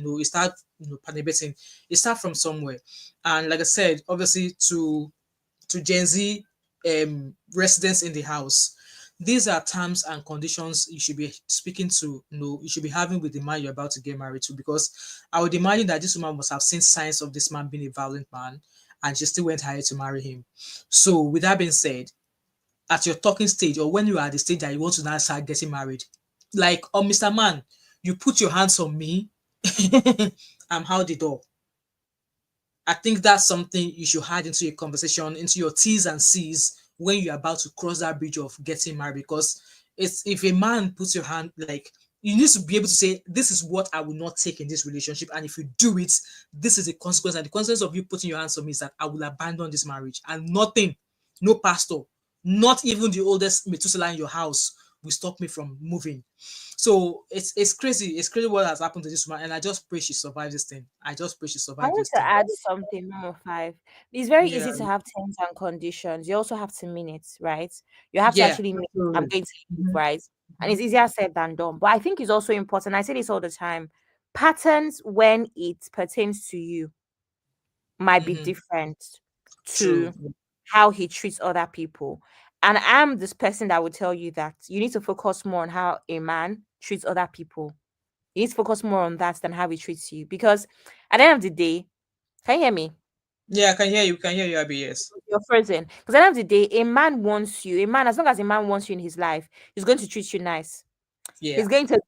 panibating. It starts from somewhere, and like I said, obviously to Gen Z residents in the house, these are terms and conditions you should be speaking to, you should be having with the man you're about to get married to, because I would imagine that this woman must have seen signs of this man being a violent man and she still went ahead to marry him. So with that being said, at your talking stage, or when you are at the stage that you want to now start getting married, like, oh, Mr. Man, you put your hands on me, I'm out the door. I think that's something you should add into your conversation, into your T's and C's when you're about to cross that bridge of getting married. Because it's, if a man puts your hand, like, you need to be able to say, this is what I will not take in this relationship. And if you do it, this is the consequence. And the consequence of you putting your hands on me is that I will abandon this marriage. And nothing, no pastor, not even the oldest Methuselah in your house will stop me from moving. So it's crazy. It's crazy what has happened to this woman, and I just pray she survives this thing. I just pray she I survives want this to thing. add something, number five. It's very Yeah, easy to have terms and conditions. You also have to mean it, right? You have to yeah, actually mean I'm absolutely. going to leave, Mhm, right? And it's mhm, easier said than done. But I think it's also important. I say this all the time. Patterns when it pertains to you might be mhm. different True. to how he treats other people. And I'm this person that would tell you that you need to focus more on how a man treats other people. You need to focus more on that than how he treats you. Because at the end of the day, can you hear me? Yeah, I can hear you. Can hear you, Abby. Yes. You're frozen. Because at the end of the day, a man wants you. A man, as long as a man wants you in his life, he's going to treat you nice. Yeah. He's going to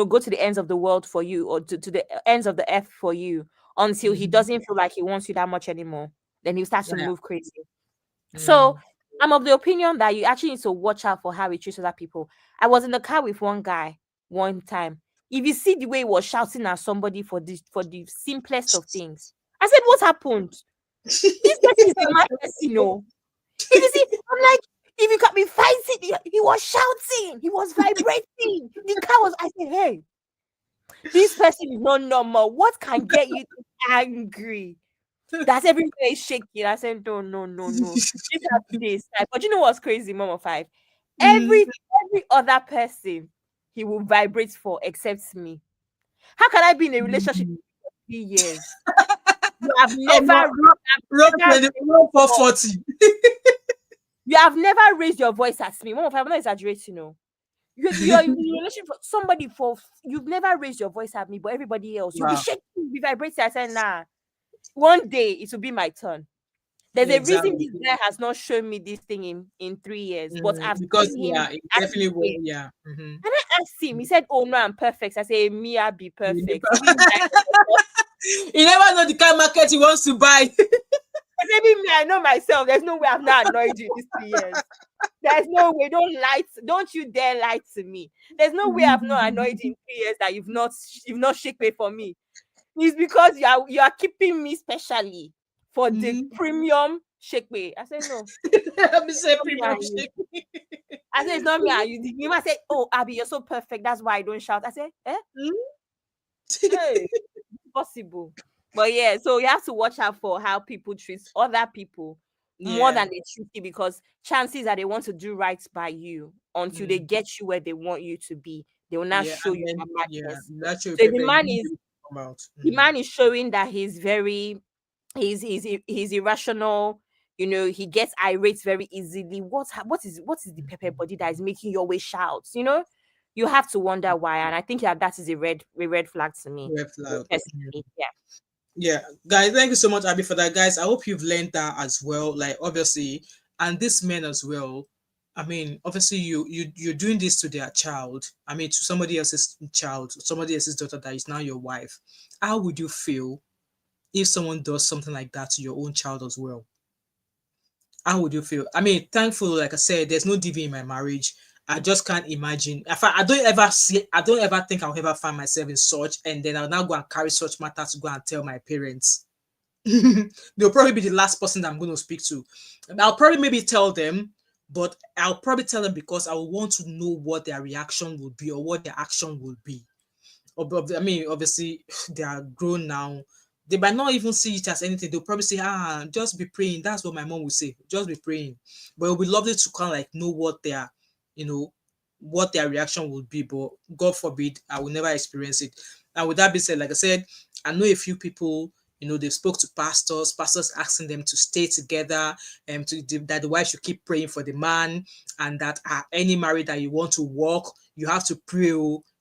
go to the ends of the world for you, or to the ends of the earth for you, until he Mhm. doesn't feel like he wants you that much anymore. Then he starts to Yeah. move crazy. So Mm. I'm of the opinion that you actually need to watch out for how he treats other people. I was in the car with one guy one time. If you see the way he was shouting at somebody for the simplest of things, I said, "What happened? This person is a mad person, no." If you see, I'm like, if you can be fighting, he was shouting, he was vibrating. The car was, I said, hey, this person is not normal. What can get you angry? That's everywhere is shaking. I said, no, no, no, no. This has to be a style. But you know what's crazy, Mama Five? Mm. Every other person he will vibrate for except me. How can I be in a relationship Mm. for 3 years? You have Come on, never, roll never 20, roll 440. you have never raised your voice at me. Mama Five, I'm not exaggerating, no. You're in a relationship with somebody you've never raised your voice at me, but everybody else, you'll be Wow. shaking, you'll be vibrating. I said, nah, one day it will be my turn. There's a reason Exactly. this guy has not shown me this thing in 3 years, but I've Because seen him yeah, it actually definitely do will. it. Yeah. And I asked him, he said, oh no, I'm perfect. I say, me, I be You perfect. Even me, never know the kind of market he wants to buy. even me, I know myself. There's no way I've not annoyed you these 3 years. There's no way. Don't you dare lie to me. There's no way I've not annoyed you in 3 years that you've not shake way for me. It's because you are keeping me specially for the Mhm. premium shake way. I said no. Let me say Not me premium and you. shake. I said it's not me and you. You might say, oh Abby, you're so perfect. That's why I don't shout. I said, hey, possible. But yeah, so you have to watch out for how people treat other people more Yeah. than they treat you, because chances are they want to do right by you until they Mm. get you where they want you to be. They will not Yeah. show And you then their yeah, madness. that's your So if paper. Come out. the man is showing that he's irrational, he gets irate very easily. What is the pepper body that is making your way shout? You have to wonder why. And I think that is a red flag to me Red flag. personally. Yeah. Yeah, guys, thank you so much, Abby, for that. Guys, I hope you've learned that as well. Like, obviously, and this men as well. I mean, obviously, you're doing this to their child. I mean, to somebody else's child, somebody else's daughter that is now your wife. How would you feel if someone does something like that to your own child as well? How would you feel? I mean, thankfully, like I said, there's no DV in my marriage. I just can't imagine. In fact, I don't ever think I'll ever find myself in such, and then I'll now go and carry such matter to go and tell my parents. They'll probably be the last person that I'm going to speak to. I'll probably maybe tell them, but I'll probably tell them because I will want to know what their reaction would be or what their action would be. I mean, obviously, they are grown now. They might not even see it as anything. They'll probably say, just be praying. That's what my mom would say. Just be praying. But it would be lovely to kind of like know what their, what their reaction would be. But God forbid, I will never experience it. And with that being said, like I said, I know a few people, they spoke to pastors asking them to stay together and that the wife should keep praying for the man, and that any marriage that you want to walk, you have to pray.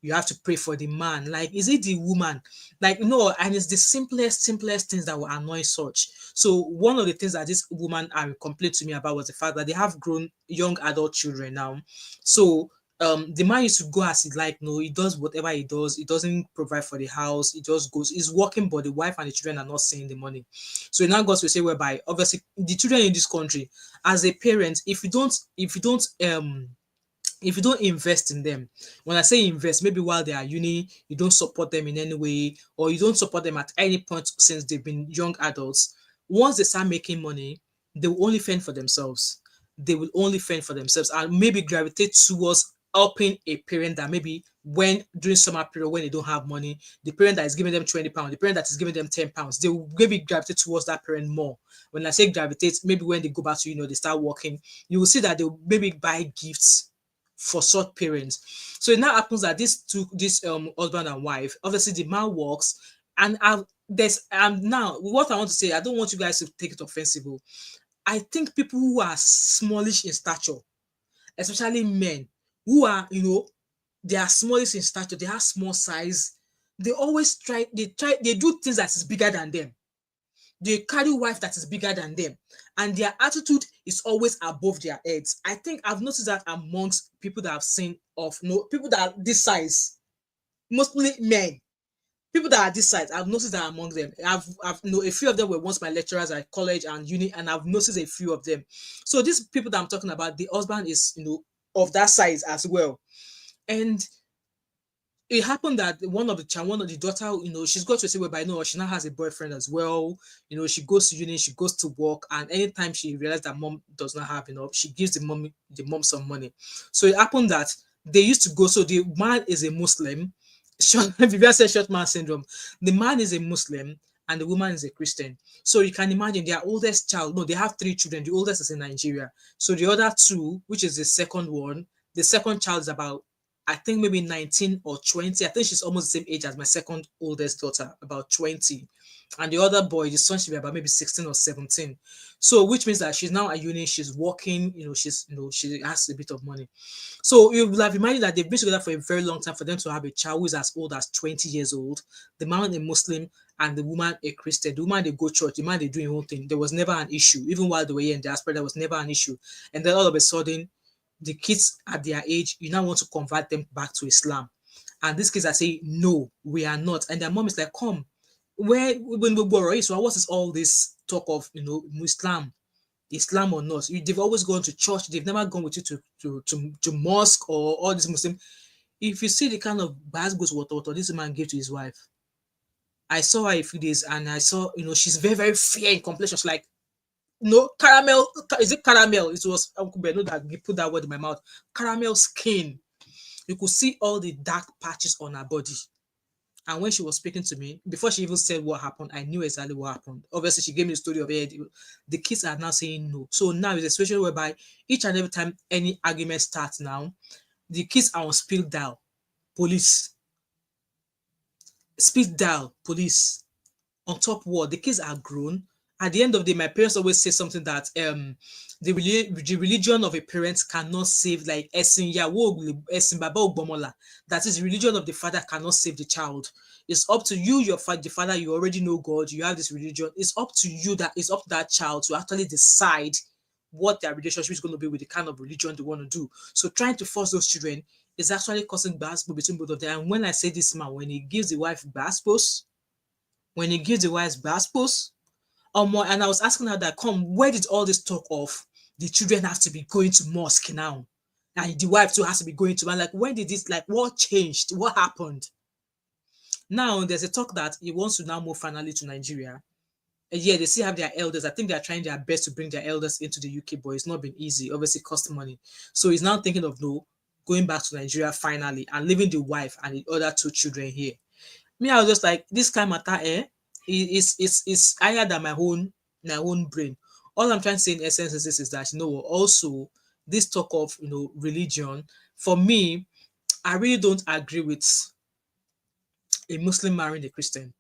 You have to pray for the man. Like, is it the woman? Like, no, and it's the simplest things that will annoy such. So one of the things that this woman complained to me about was the fact that they have grown young adult children now. So the man used to go as he like. No, he does whatever he does. He doesn't provide for the house. He just goes. He's working, but the wife and the children are not seeing the money. So it now goes to say whereby obviously the children in this country, as a parent, if you don't invest in them, when I say invest, maybe while they are uni, you don't support them in any way, or you don't support them at any point since they've been young adults. Once they start making money, they will only fend for themselves. They will only fend for themselves and maybe gravitate towards helping a parent that maybe when during summer period when they don't have money, the parent that is giving them £20, the parent that is giving them £10, they will maybe gravitate towards that parent more. When I say gravitate, maybe when they go back to they start working, you will see that they will maybe buy gifts for such parents. So it now happens that this husband and wife, obviously the man works, and now what I want to say, I don't want you guys to take it offensive. I think people who are smallish in stature, especially men who are, they are smallish in stature, they have small size, they always they do things that is bigger than them. They carry wife that is bigger than them, and their attitude is always above their heads. I think I've noticed that amongst people that I've seen people that are this size, mostly men. People that are this size, I've noticed that among them. I've a few of them were once my lecturers at college and uni, and I've noticed a few of them. So these people that I'm talking about, the husband is of that size as well, and it happened that one of the daughter, she's got to say whereby she now has a boyfriend as well. She goes to uni, she goes to work, and anytime she realizes that mom does not have enough, she gives the mom some money. So it happened that they used to go. So the man is a Muslim. Vivian said short man syndrome. The man is a Muslim and the woman is a Christian. So you can imagine their oldest child. No, they have 3 children. The oldest is in Nigeria. So the other 2, which is the second one, the second child is about, I think maybe 19 or 20. I think she's almost the same age as my second oldest daughter, about 20. And the other boy, the son should be about maybe 16 or 17. So which means that she's now at uni, she's working, she has a bit of money. So you will have imagined that they've been together for a very long time for them to have a child who is as old as 20 years old. The man a Muslim and the woman a Christian. The woman they go church, the man they do their own thing. There was never an issue. Even while they were here in diaspora, there was never an issue. And then all of a sudden, the kids at their age, you now want to convert them back to Islam. And these kids are saying, no, we are not. And their mom is like, come, when we borrow, so what is all this talk of, Islam or not? They've always gone to church. They've never gone with you to mosque or all this Muslim. If you see the kind of basgos water this man gave to his wife, I saw her a few days and I saw, she's very, very fair in complexion. She's like, caramel, is it caramel? It was Uncle Beno that he put that word in my mouth. Caramel skin. You could see all the dark patches on her body. And when she was speaking to me, before she even said what happened, I knew exactly what happened. Obviously, she gave me the story of it. The kids are now saying no. So now it's a situation whereby each and every time any argument starts now, the kids are on speed dial, police. Speed dial, police. On top what? The kids are grown. At the end of the day, my parents always say something that the religion of a parent cannot save, like Esin Yawo Esin Baba Ogbomola. That is, the religion of the father cannot save the child. It's up to you, the father, you already know God, you have this religion. It's up to you, it's up to that child to actually decide what their relationship is going to be with the kind of religion they want to do. So trying to force those children is actually causing basketball between both of them. And when I say this man, when he gives the wife basketballs, and I was asking her that, where did all this talk of the children have to be going to mosque now? And the wife too has to be going to. And like, when did this, like, what changed? What happened? Now there's a talk that he wants to now move finally to Nigeria. And yeah, they still have their elders. I think they're trying their best to bring their elders into the UK, but it's not been easy. Obviously, cost money. So he's now thinking of no, going back to Nigeria finally and leaving the wife and the other two children here. Me, I was just like, this kind of matter, is higher than my own brain. All I'm trying to say in essence is that, also this talk of, religion, for me, I really don't agree with a Muslim marrying a Christian.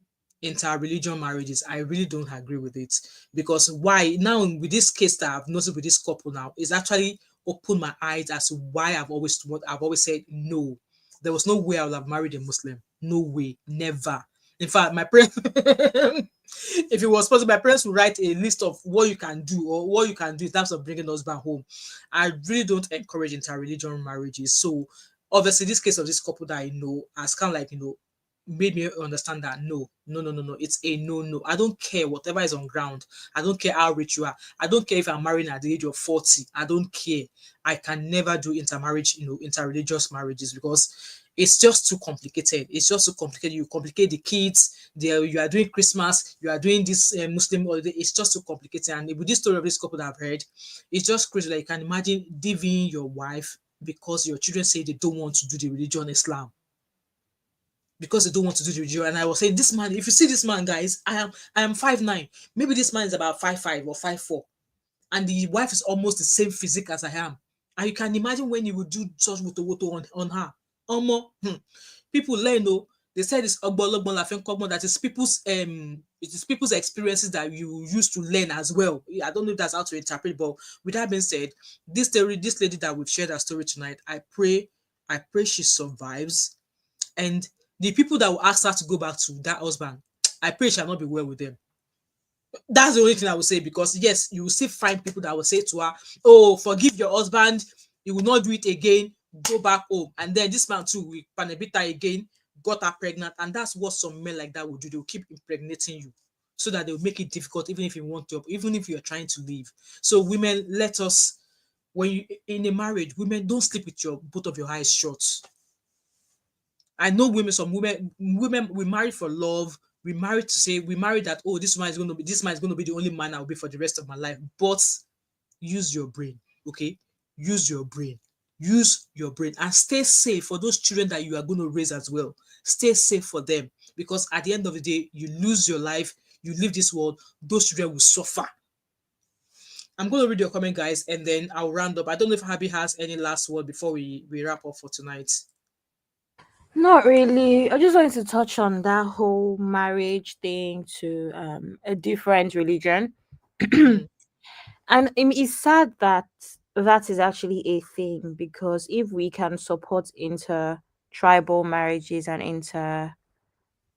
Inter-religion marriages, I really don't agree with it, because why now with this case that I've noticed with this couple now is actually opened my eyes as to why I've always said no. There was no way I would have married a Muslim. No way, never. In fact, my parents, if it was possible, my parents would write a list of what you can do or what you can do in terms of bringing us back home. I really don't encourage inter-religion marriages. So obviously, this case of this couple that I know has kind of like, made me understand that no, no, no, no, no, it's a no, no. I don't care whatever is on ground. I don't care how rich you are. I don't care if I'm married at the age of 40. I don't care. I can never do intermarriage, interreligious marriages, because it's just too complicated. It's just too complicated. You complicate the kids. You are doing Christmas. You are doing this Muslim holiday. It's just too complicated. And with this story of this couple that I've heard, it's just crazy that you can imagine divvying your wife because your children say they don't want to do the religion Islam, because they don't want to do the video. And I was saying, this man, if you see this man, guys, I am 5'9". Maybe this man is about 5'5" or 5'4", and the wife is almost the same physique as I am. And you can imagine when he would do such woto on her. People learn, though. They said it's that is people's experiences that you used to learn as well. I don't know if that's how to interpret, but with that being said, this lady that we've shared her story tonight, I pray she survives. And the people that will ask her to go back to that husband, I pray shall not be well with them. That's the only thing I will say, because yes, you will still find people that will say to her, oh, forgive your husband, he will not do it again, go back home. And then this man too will panabita again, got her pregnant. And that's what some men like that will do. They'll keep impregnating you so that they'll make it difficult, even if you want to, even if you're trying to leave. So women, let us, when you in a marriage, women, don't sleep with your both of your eyes shut. I know some women we married for love. We married to say, we married that, oh, this man is going to be the only man I'll be for the rest of my life. But use your brain, okay? Use your brain. Use your brain and stay safe for those children that you are going to raise as well. Stay safe for them, because at the end of the day, you lose your life, you leave this world, those children will suffer. I'm going to read your comment, guys, and then I'll round up. I don't know if Happy has any last word before we wrap up for tonight. Not really. I just wanted to touch on that whole marriage thing to a different religion. Mhm. And it's sad that that is actually a thing, because if we can support inter tribal marriages and inter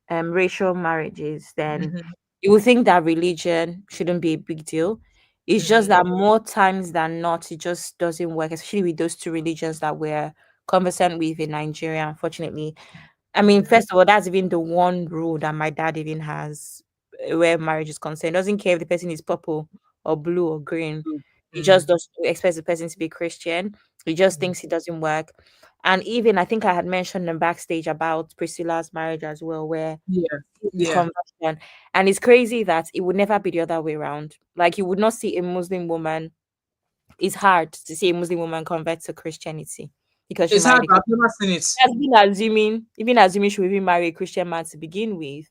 racial marriages, then Mhm. you would think that religion shouldn't be a big deal. It's just Mhm. that more times than not, it just doesn't work, especially with those two religions that we're conversant with in Nigeria, unfortunately. I mean, Mhm. first of all, that's even the one rule that my dad even has, where marriage is concerned. Doesn't care if the person is purple or blue or green. He just Mhm. does expect the person to be Christian. He just Mhm. thinks it doesn't work. And even I think I had mentioned in backstage about Priscilla's marriage as well, where Yeah. the Yeah. conversion. And it's crazy that it would never be the other way around. Like, you would not see a Muslim woman. It's hard to see a Muslim woman convert to Christianity because she It's married hard, a but I've Christian. never seen it. Has been assuming, even assuming she will even marry a Christian man to begin with,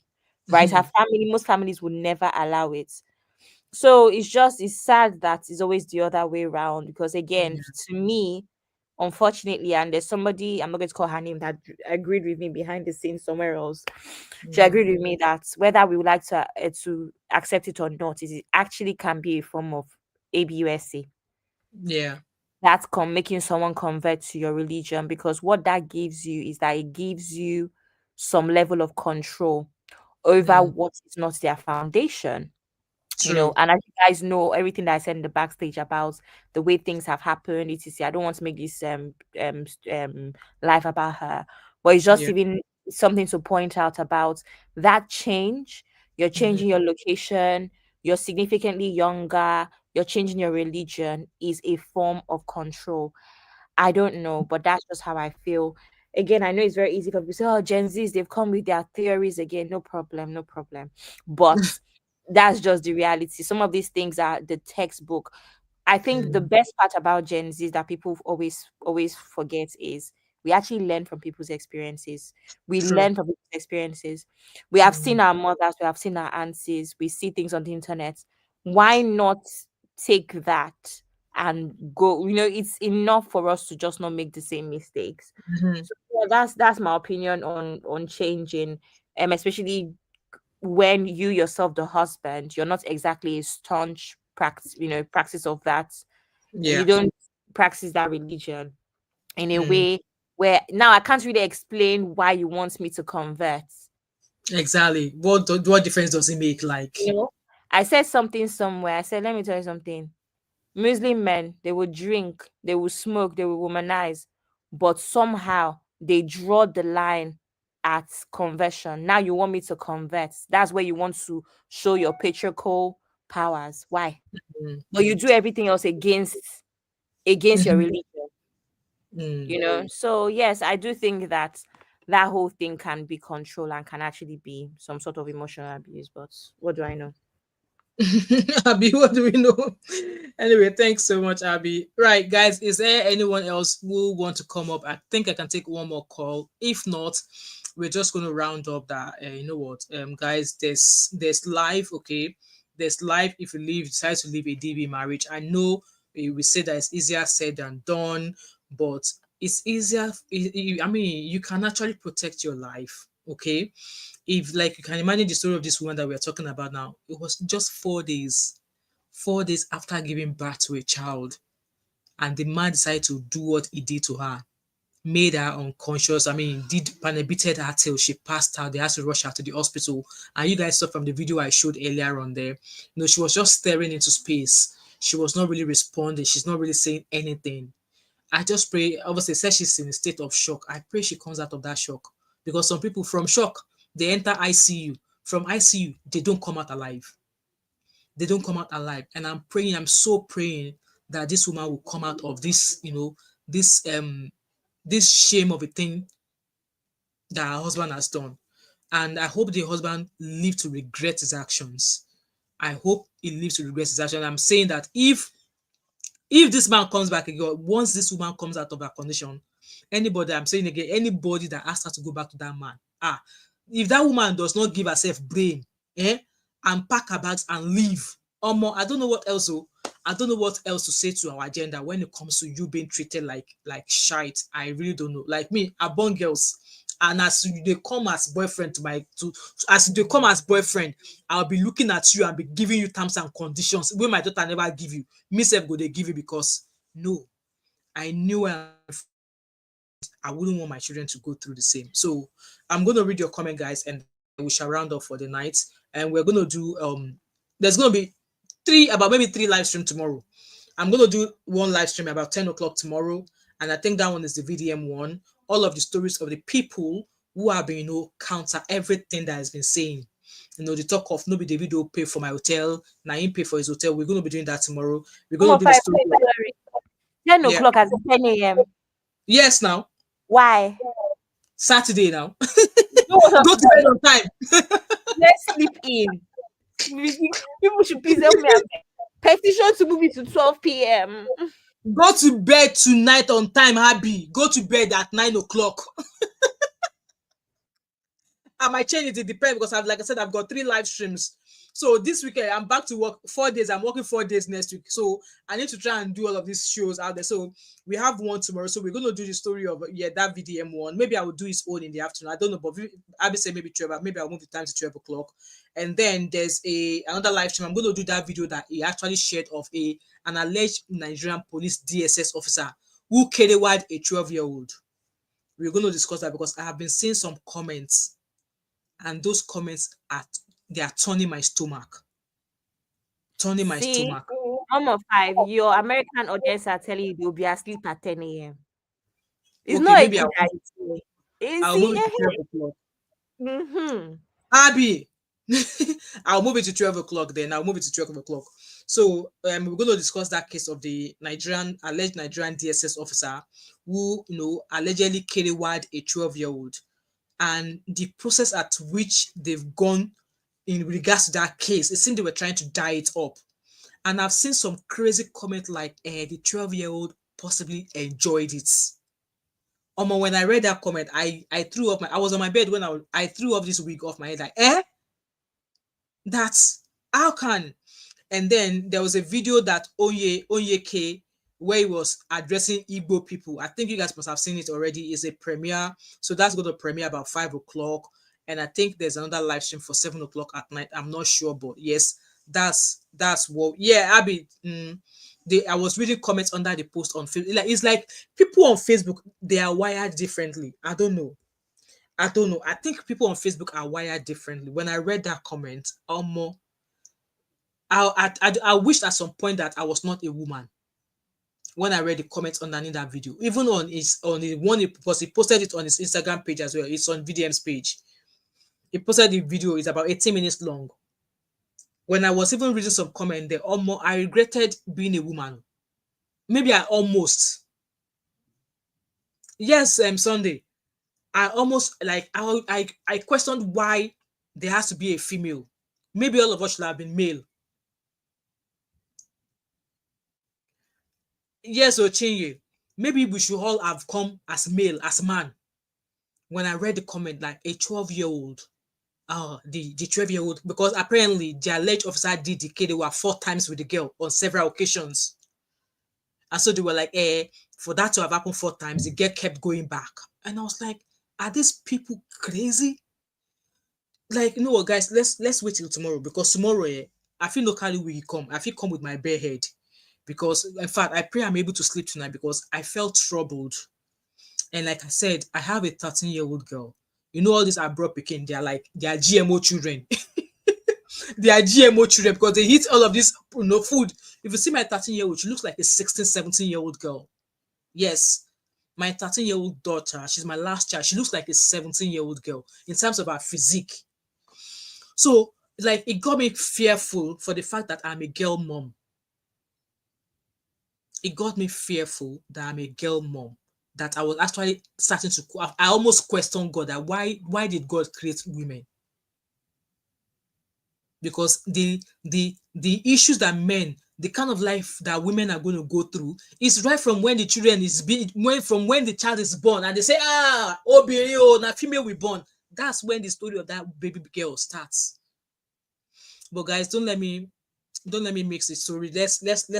right? Her Mhm. family, most families would never allow it. So it's sad that it's always the other way around, because again, Yeah. to me, unfortunately, and there's somebody, I'm not going to call her name, that agreed with me behind the scenes somewhere else. She Mhm. agreed with me that whether we would like to accept it or not, it actually can be a form of ABUSC. Yeah. That's making someone convert to your religion, because what that gives you is that it gives you some level of control over Mm. what is not their foundation. True. And as you guys know, everything that I said in the backstage about the way things have happened, I don't want to make this life about her, but it's just Yeah. even something to point out about that change. You're Mhm. changing your location, you're significantly younger, you're changing your religion is a form of control. I don't know, but that's just how I feel. Again, I know it's very easy for people to say, oh, Gen Zs, they've come with their theories again. No problem, no problem. But that's just the reality. Some of these things are the textbook. I think the Mm, best part about Gen Z that people always forget is we actually learn from people's experiences. We true. learn from people's experiences. We have Mm, seen our mothers, we have seen our aunties, we see things on the internet. Why not take that and go? It's enough for us to just not make the same mistakes. mhm. So yeah, that's my opinion on changing, especially when you yourself, the husband, you're not exactly a staunch practice of that. You Yeah, don't practice that religion in a mm, way where now I can't really explain why you want me to convert. exactly. What difference does it make? Like, You know, I said something somewhere. I said, let me tell you something. Muslim men, they will drink, they will smoke, they will womanize, but somehow they draw the line at conversion. Now you want me to convert. That's where you want to show your patriarchal powers. Why? mm, But you do everything else against your mhm, religion. mm. So yes, I do think that that whole thing can be control and can actually be some sort of emotional abuse. But what do I know? Abby, what do we know? Anyway, thanks so much, Abby. Right, guys, is there anyone else who want to come up? I think I can take one more call. If not, we're just going to round up that. You know what, guys, there's life. Okay, there's life if you decide to live a DB marriage. I know we say that it's easier said than done, but it's easier. I mean, you can actually protect your life. Okay, if like you can imagine the story of this woman that we're talking about now, it was just 4 days after giving birth to a child, and the man decided to do what he did to her, made her unconscious. I mean, did beated her till she passed out. They had to rush her to the hospital. And you guys saw from the video I showed earlier on there, she was just staring into space. She was not really responding. She's not really saying anything. I just pray, obviously, says she's in a state of shock. I pray she comes out of that shock, because some people from shock, they enter ICU. From ICU, they don't come out alive. They don't come out alive. And I'm praying, I'm so praying that this woman will come out of this, this shame of a thing that her husband has done. And I hope the husband live to regret his actions. I hope he lives to regret his actions. I'm saying that if this man comes back again, once this woman comes out of her condition, anybody, I'm saying again, anybody that asks her to go back to that man, if that woman does not give herself brain, and pack her bags and leave, I don't know what else. I don't know what else to say to our agenda when it comes to you being treated like shite. I really don't know. Like me, I born girls, and as they come as boyfriend as they come as boyfriend, I'll be looking at you and be giving you terms and conditions wey my daughter never give you. Me sef go dey give you, because no, I knew I wouldn't want my children to go through the same. So I'm going to read your comment, guys, and we shall round up for the night. And we're going to do there's going to be maybe three live stream tomorrow. I'm going to do one live stream about 10 o'clock tomorrow, and I think that one is the VDM one. All of the stories of the people who have been, counter everything that has been saying. The talk of nobody the video pay for my hotel, Naim pay for his hotel. We're going to be doing that tomorrow. We're Come going on, to do the five, story. 10 Yeah. o'clock as in 10 a.m. Yes, now. Why? Saturday now. You want us Go to to bed on time. let's sleep in. People should please help me. Petition to move it to 12 p.m. Go to bed tonight on time, Abby. Go to bed at 9 o'clock. I might change it. It depends, because like I said, I've got 3 live streams. So this weekend I'm back to work 4 days. I'm working 4 days next week. So I need to try and do all of these shows out there. So we have one tomorrow. So we're gonna do the story of that VDM one. Maybe I will do his own in the afternoon. I don't know, but Abby said maybe 12. Maybe I'll move the time to 12 o'clock. And then there's another live stream. I'm gonna do that video that he actually shared of an alleged Nigerian police DSS officer who KDY'd a 12-year-old. We're going to discuss that, because I have been seeing some comments, and those comments they are turning my stomach. See, Mama Five, your American audience are telling you they'll be asleep at 10 a.m. It's Okay, not a maybe good idea. You I'll move see, it to 12 o'clock. mm-hmm. Abby, I'll move it to 12 o'clock then. I'll move it to 12 o'clock. So we're going to discuss that case of the alleged Nigerian DSS officer who, allegedly kidnapped a 12-year-old, and the process at which they've gone in regards to that case. It seemed they were trying to dye it up. And I've seen some crazy comment like, the 12-year-old possibly enjoyed it. When I read that comment, I threw up I was on my bed when I threw up this wig off my head, like, that's how can. And then there was a video that Onyeke, where he was addressing Igbo people. I think you guys must have seen it already. It's a premiere, so that's going to premiere about 5 o'clock, and I think there's another live stream for 7 o'clock at night. I'm not sure, but yes, that's what. Yeah, Abby. I was reading comments under the post on Facebook. It's like people on Facebook, they are wired differently. I don't know. I think people on Facebook are wired differently. When I read that comment, I wished at some point that I was not a woman. When I read the comments underneath that video, even on the one, because he posted it on his Instagram page as well. It's on VDM's page. He posted the video. It's about 18 minutes long. When I was even reading some comment there, I regretted being a woman. Maybe I almost. Yes, Sunday. I almost I questioned why there has to be a female. Maybe all of us should have been male. Yes, Ochinye. Maybe we should all have come as male, as man. When I read the comment, like a 12-year-old, the 12-year-old, because apparently the alleged officer did the kid, they were 4 times with the girl on several occasions. And so they were like, for that to have happened 4 times, the girl kept going back. And I was like, are these people crazy? Like, you know what, guys, let's wait till tomorrow, because tomorrow, I feel locally will come. I feel come with my bare head. Because in fact, I pray I'm able to sleep tonight because I felt troubled. And like I said, I have a 13-year-old girl. You know, all these abroad Pekin, they are GMO children. They are GMO children because they eat all of this food. If you see my 13-year-old, she looks like a 16, 17-year-old girl. Yes, my 13-year-old daughter, she's my last child. She looks like a 17-year-old girl in terms of her physique. So, like, it got me fearful for the fact that I'm a girl mom. It got me fearful that I'm a girl mom, that I was actually starting to, I almost questioned God, that why did God create women? Because the issues that the kind of life that women are going to go through is right from when the children from when the child is born, and they say, na female we born. That's when the story of that baby girl starts. But guys, don't let me mix the story. Let's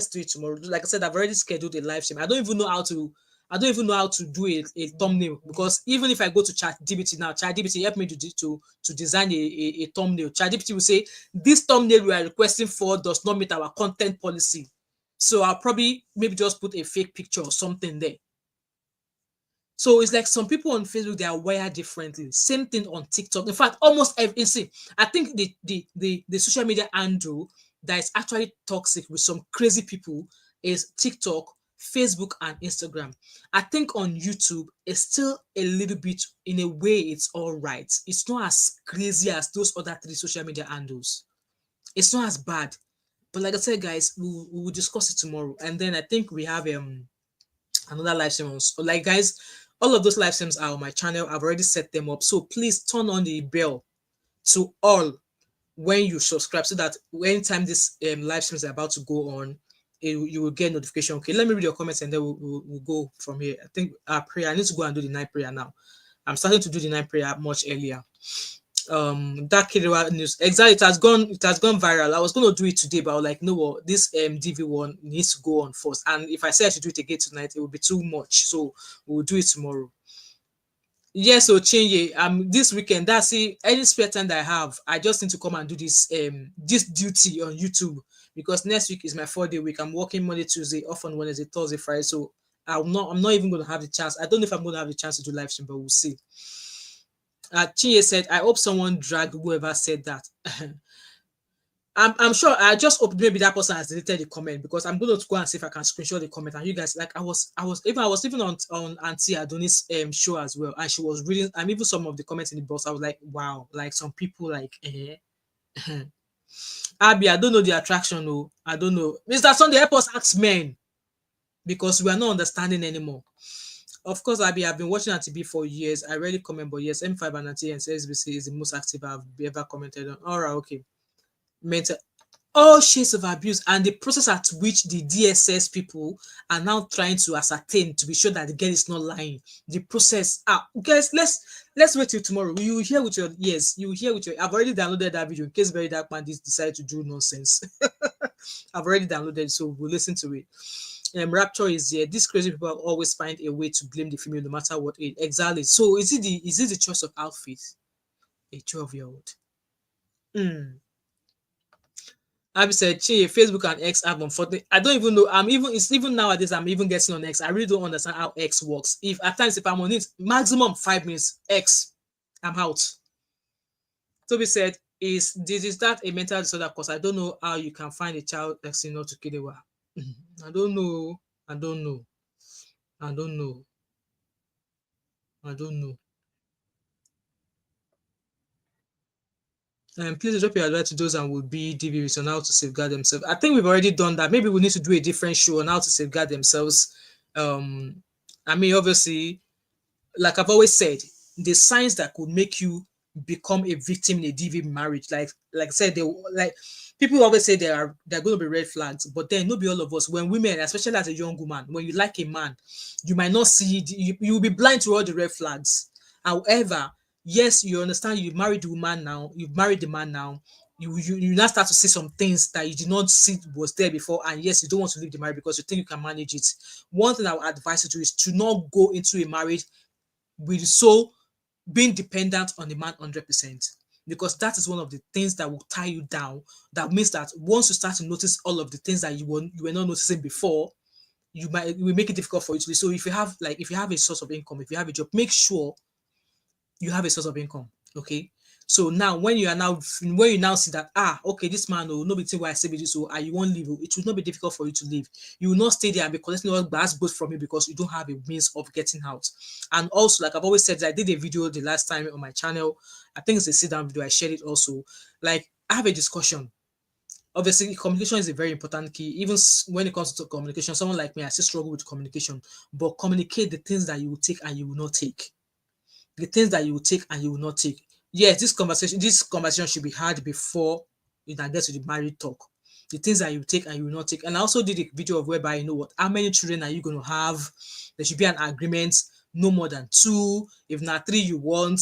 do it tomorrow. Like I said, I've already scheduled a live stream. I don't even know how to do a thumbnail, because even if I go to ChatGPT now, ChatGPT help me to design a thumbnail. ChatGPT will say, this thumbnail we are requesting for does not meet our content policy. So I'll probably maybe just put a fake picture or something there. So it's like some people on Facebook, they are wired differently. Same thing on TikTok. In fact, almost every, I think the social media handle that is actually toxic with some crazy people is TikTok, Facebook, and Instagram. I think on YouTube, it's still a little bit, in a way, it's all right. It's not as crazy as those other 3 social media handles. It's not as bad. But like I said, guys, we will discuss it tomorrow. And then I think we have another live stream. Like, guys, all of those live streams are on my channel. I've already set them up. So please turn on the bell to all when you subscribe, so that anytime this live stream is about to go on, you will get notification. Okay, let me read your comments and then we'll go from here. I think our prayer, I need to go and do the night prayer now. I'm starting to do the night prayer much earlier. That Kiriwa news, exactly, it has gone viral. I was going to do it today, but I was like, no, this DV one needs to go on first, and if I say I should do it again tonight, it will be too much, so we'll do it tomorrow. Yes, Ochenye, this weekend, that's it. Any spare time that I have, I just need to come and do this duty on YouTube, because next week is my 4-day week. I'm working Monday, Tuesday, off on Wednesday, Thursday, Friday. So I'm not even going to have the chance. I don't know if I'm going to have the chance to do live stream, but we'll see. Chinye said, I hope someone dragged whoever said that. I'm sure. I just hope maybe that person has deleted the comment, because I'm going to go and see if I can screenshot the comment. And you guys, like, I was even on Auntie Adoni's show as well, and she was reading, and even some of the comments in the box, I was like, wow, like some people, like, Abby, I don't know the attraction. Oh, I don't know. Mr. Sunday, help us ask men because we are not understanding anymore. Of course, Abby, I've been watching RTB for years. I rarely comment, but yes, M5 and SBC is the most active I've ever commented on. All right, okay. Mental all shades of abuse and the process at which the DSS people are now trying to ascertain to be sure that the girl is not lying. The process, guys, let's wait till tomorrow. You will hear with your ears. You will hear with your. I've already downloaded that video in case Very Dark Man decide to do nonsense. I've already downloaded it, so we'll listen to it. Rapture is here. These crazy people always find a way to blame the female no matter what age. Exactly. So is it the choice of outfit? A 12-year-old. Abby said, "Che, Facebook and X have unfortunately. I don't even know. It's even nowadays. I'm even getting on X. I really don't understand how X works. If at times if I'm on it, maximum 5 minutes. X, I'm out." Toby said, "Is that a mental disorder? Because I don't know how you can find a child X not to kill a wife. I don't know. I don't know. I don't know. I don't know." Please drop your advice to those and will be DVVs on how to safeguard themselves. I think we've already done that. Maybe we need to do a different show on how to safeguard themselves. I mean, obviously, like I've always said, the signs that could make you become a victim in a DV marriage, like I said, people always say there are going to be red flags, but then not be all of us. When women, especially as a young woman, when you like a man, you might not see you will be blind to all the red flags. However, yes, you understand you've married the woman now, you've married the man now, you now start to see some things that you did not see was there before, and yes, you don't want to leave the marriage because you think you can manage it. One thing I would advise you to is to not go into a marriage with so being dependent on the man 100%, because that is one of the things that will tie you down. That means that once you start to notice all of the things that you were not noticing before, it will make it difficult for you to be. So if you have a source of income, if you have a job, make sure you have a source of income. Okay. So now when you now see that okay, this man will not be why I say this, so you won't leave, it will not be difficult for you to leave. You will not stay there and be collecting all gas both from you because you don't have a means of getting out. And also, like I've always said, I did a video the last time on my channel. I think it's a sit down video. I shared it also. Like I have a discussion. Obviously, communication is a very important key. Even when it comes to communication, someone like me, I still struggle with communication. But communicate the things that you will take and you will not take. The things that you will take and you will not take. Yes, this conversation should be had before you can get to the married talk. The things that you take and you will not take. And I also did a video of whereby, how many children are you going to have? There should be an agreement, no more than 2. If not 3 you want,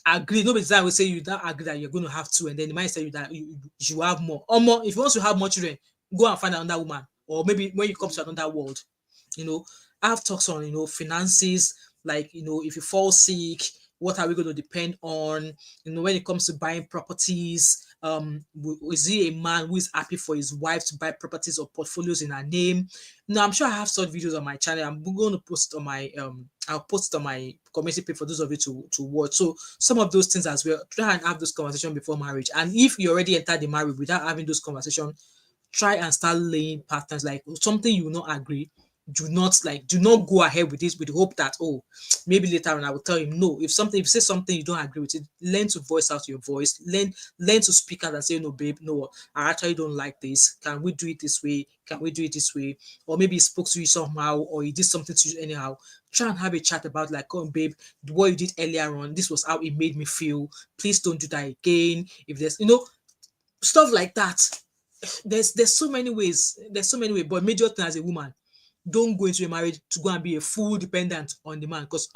agree. Nobody will say you don't agree that you're going to have 2, and then the man say you that you should have more. Or more, if you want to have more children, go and find another woman. Or maybe when you come to another world, have talks on, finances, like, if you fall sick, what are we going to depend on? When it comes to buying properties, is he a man who is happy for his wife to buy properties or portfolios in her name? I'm sure I have such videos on my channel. I'm going to post on my I'll post on my community page for those of you to watch. So some of those things as well, try and have those conversations before marriage. And if you already entered the marriage without having those conversations, try and start laying patterns, like something you will not agree. Do not go ahead with this with the hope that maybe later on I will tell him no. If you say something you don't agree with it, learn to voice out your voice. Learn to speak out and say, no, babe, no, I actually don't like this. Can we do it this way? Can we do it this way? Or maybe he spoke to you somehow, or he did something to you anyhow. Try and have a chat about, like, oh, babe, what you did earlier on, this was how it made me feel. Please don't do that again. If there's stuff like that. There's so many ways. But major thing as a woman, don't go into a marriage to go and be a full dependent on the man, because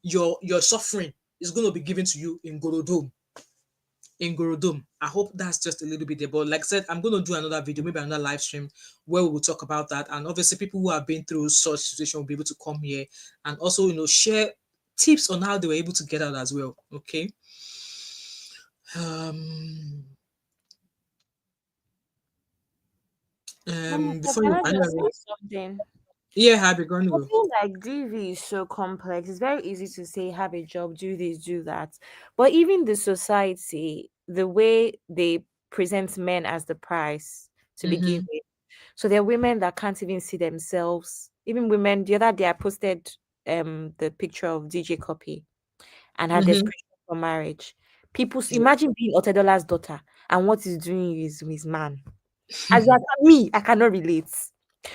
your suffering is going to be given to you in Gorodom. I hope that's just a little bit there. But like I said, I'm going to do another video, maybe another live stream, where we will talk about that. And obviously, people who have been through such situation will be able to come here and also, share tips on how they were able to get out as well. Okay. Before you, Can I just say something? Yeah, Happy, going to I go. feel like DV is so complex. It's very easy to say, have a job, do this, do that. But even the society, the way they present men as the price to begin with. So there are women that can't even see themselves. Even women, the other day I posted the picture of DJ Copy and her desperation for marriage. People imagine being Otedola's daughter and what he's doing is his man. As you are me, I cannot relate.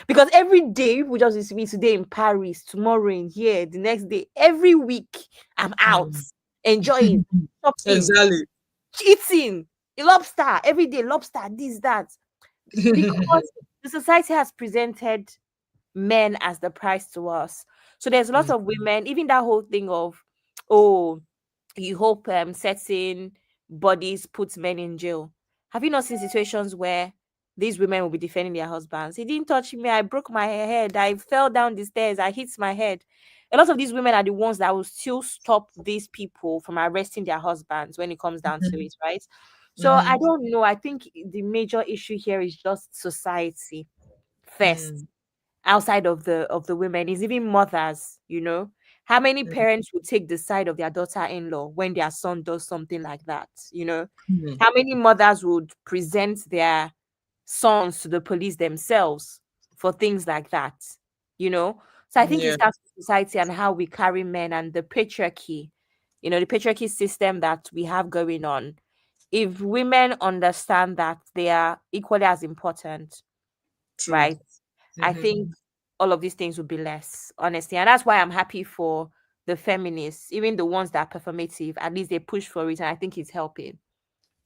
Because every day people just see me today in Paris, tomorrow in here, the next day, every week I'm out enjoying, shopping, Exactly. eating lobster every day, lobster, this, that. Because the society has presented men as the price to us. So there's a lot of women, even that whole thing of, oh, you hope certain bodies puts men in jail. Have you not seen situations where these women will be defending their husbands? He didn't touch me. I broke my head. I fell down the stairs. I hit my head. A lot of these women are the ones that will still stop these people from arresting their husbands when it comes down to it, right? So I don't know. I think the major issue here is just society first, outside of the women, is even mothers, how many parents would take the side of their daughter-in-law when their son does something like that? How many mothers would present their sons to the police themselves for things like that? So I think it Yeah. starts with society and how we carry men and the patriarchy, the patriarchy system that we have going on. If women understand that they are equally as important, True. right? I think all of these things would be less, honestly. And that's why I'm happy for the feminists, even the ones that are performative. At least they push for it, and I think it's helping.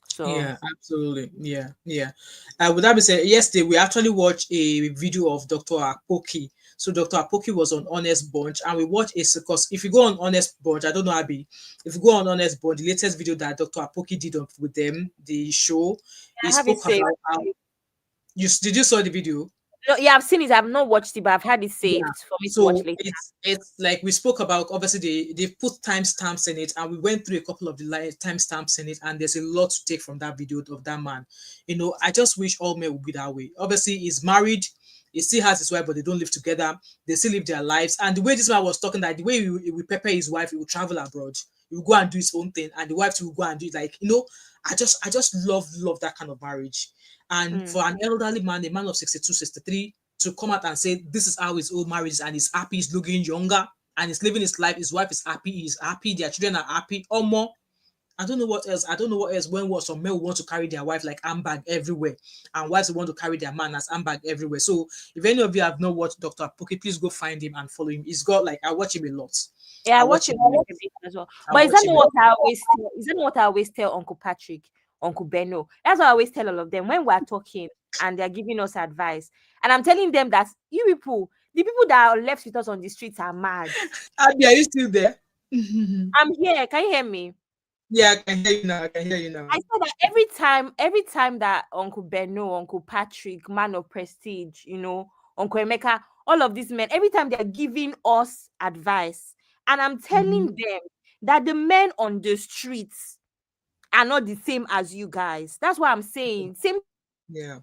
So Yeah, absolutely. Yeah, yeah. With that being said, yesterday we actually watched a video of Dr. Apoki. So Dr. Apoki was on Honest Bunch, and we watched because if you go on Honest Bunch, I don't know Abby, if you go on Honest Bunch, the latest video that Dr. Apoki did with them, the show, he I have it spoke saved. about how did you saw the video? No, yeah, I've seen it. I've not watched it, but I've had it Yeah. saved for me to watch So later. it's like we spoke about. Obviously, they put timestamps in it, and we went through a couple of the timestamps in it, and there's a lot to take from that video of that man. I just wish all men would be that way. Obviously, he's married, he still has his wife, but they don't live together. They still live their lives. And the way this man was talking, that the way he will prepare his wife, he will travel abroad, he will go and do his own thing, and the wife will go and do it. I just love that kind of marriage. And for an elderly man, a man of 62, 63, to come out and say this is how his old marriage is, and he's happy, he's looking younger, and he's living his life. His wife is happy, he's happy, their children are happy, or more. I don't know what else. When some men want to carry their wife like handbag everywhere, and wives want to carry their man as handbag everywhere. So if any of you have not watched Dr. Poki, please go find him and follow him. He's got I watch him a lot. Yeah, I watch it a bit as well. But is that not what I always tell Uncle Patrick, Uncle Benno? That's what I always tell all of them when we're talking and they're giving us advice. And I'm telling them that you people, the people that are left with us on the streets are mad. Abby, are you still there? I'm here. Can you hear me? Yeah, I can hear you now. I said that every time that Uncle Benno, Uncle Patrick, man of prestige, Uncle Emeka, all of these men, every time they're giving us advice, and I'm telling them that the men on the streets are not the same as you guys. That's what I'm saying. Same. Yeah.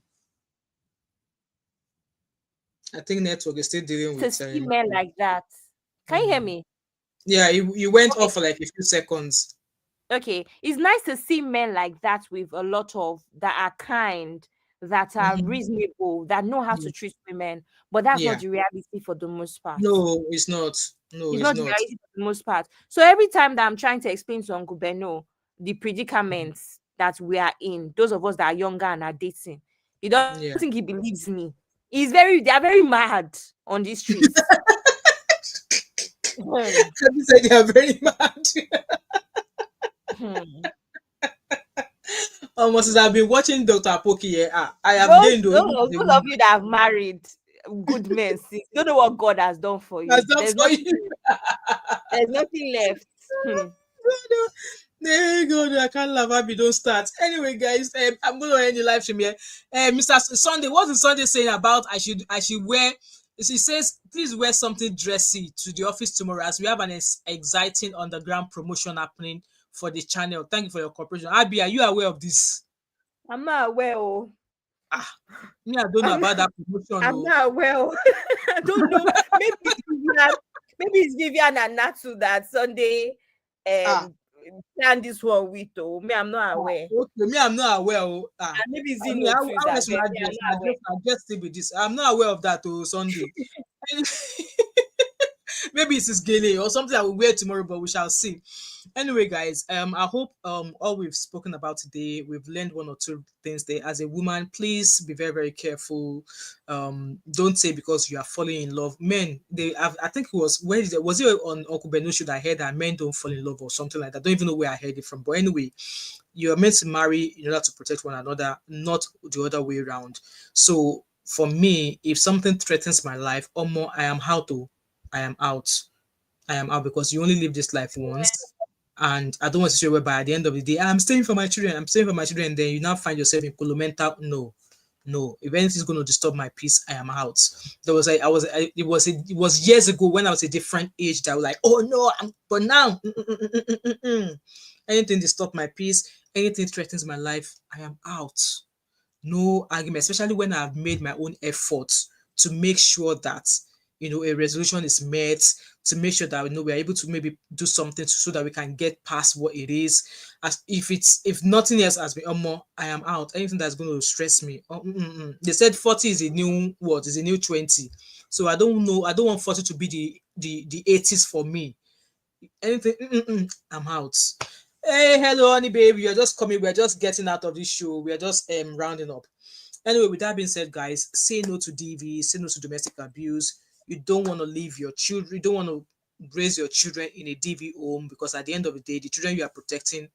I think network is still dealing To with see men like that. Can you hear me? Yeah, you went off for like a few seconds. Okay, it's nice to see men like that with a lot of that are kind, that are reasonable, that know how to treat women. But that's not the reality for the most part. No, it's not. No, it's not the reality for the most part. So every time that I'm trying to explain to Uncle Benno the predicaments that we are in, those of us that are younger and are dating, he doesn't think he believes me. They are very mad on these streets. You said they are very mad. Almost as I've been watching Dr. Apoki, I have gained those of you that have married good men, you don't know what God has done for you. There's nothing left. There you go. I can't laugh. Abby, don't start. Anyway, guys, I'm going to end the live stream here. Mr. Sunday, what's the Sunday saying about I should wear? He says, please wear something dressy to the office tomorrow as we have an exciting underground promotion happening for the channel. Thank you for your cooperation. Abby, are you aware of this? I'm not aware. I don't know about that promotion. I'm not aware. I don't know. Maybe it's Vivian and Natu that Sunday plan this one with. Me, I'm not aware. Okay, me, I'm not aware. Maybe it's I just stick with this. I'm not aware of that. Sunday. Maybe it's his gele or something I will wear tomorrow, but we shall see. Anyway, guys, I hope all we've spoken about today, we've learned one or two things there. As a woman, please be very, very careful. Don't say because you are falling in love. Men, I think it was was it on Uncle Benushu that I heard that men don't fall in love or something like that. I don't even know where I heard it from. But anyway, you are meant to marry in order to protect one another, not the other way around. So for me, if something threatens my life, or more, I am I am out. I am out because you only live this life once. And I don't want to say whereby at the end of the day, I'm staying for my children, I'm staying for my children, and then you now find yourself in mental. No, no. If anything's going to disturb my peace, I am out. There was it was years ago when I was a different age that I was like, oh no, but now anything disturb my peace, anything threatens my life, I am out. No argument, especially when I've made my own efforts to make sure that a resolution is met, to make sure that we're able to maybe do something so that we can get past what it is. As if nothing else has been more, I am out. Anything that's going to stress me. They said 40 is a new what is a new 20. So I don't know. I don't want 40 to be the 80s for me. Anything, I'm out. Hey, hello, honey, baby. You're just coming. We're just getting out of this show. We're just rounding up. Anyway, with that being said, guys, say no to DV, say no to domestic abuse. You don't want to leave your children. You don't want to raise your children in a DV home, because at the end of the day, the children you are protecting,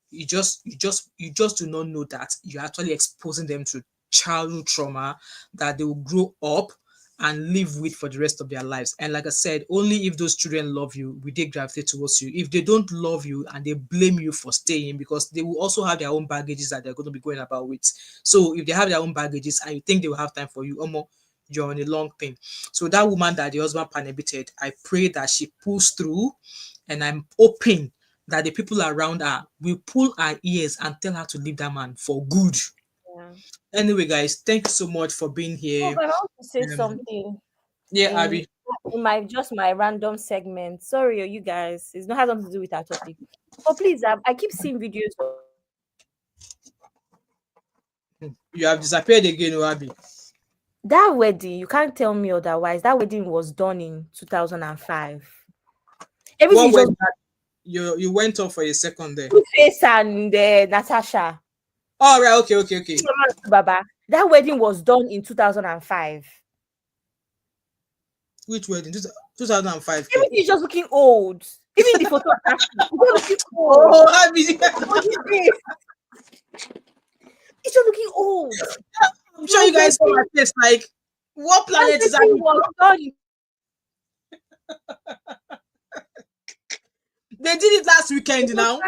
you just do not know that you're actually exposing them to childhood trauma that they will grow up and live with for the rest of their lives. And like I said, only if those children love you will they gravitate towards you. If they don't love you and they blame you for staying, because they will also have their own baggages that they're going to be going about with. So if they have their own baggages and you think they will have time for you, you're on a long thing. So that woman that the husband prohibited, I pray that she pulls through, and I'm hoping that the people around her will pull her ears and tell her to leave that man for good. Yeah. Anyway, guys, thank you so much for being here. I want to say something. Yeah, Abby. In my random segment. Sorry, you guys. It's not has something to do with our topic. But please, I keep seeing videos. You have disappeared again, Abby. That wedding, you can't tell me otherwise. That wedding was done in 2005. Everything just you went off for a second there. Face and Natasha. All right, okay. Baba, that wedding was done in 2005. Which wedding? 2005. Everything is just looking old. Even the photo. Oh, Abby. It's just looking old. I'm sure you guys saw my face. Like, what planet is that? They did it last weekend now.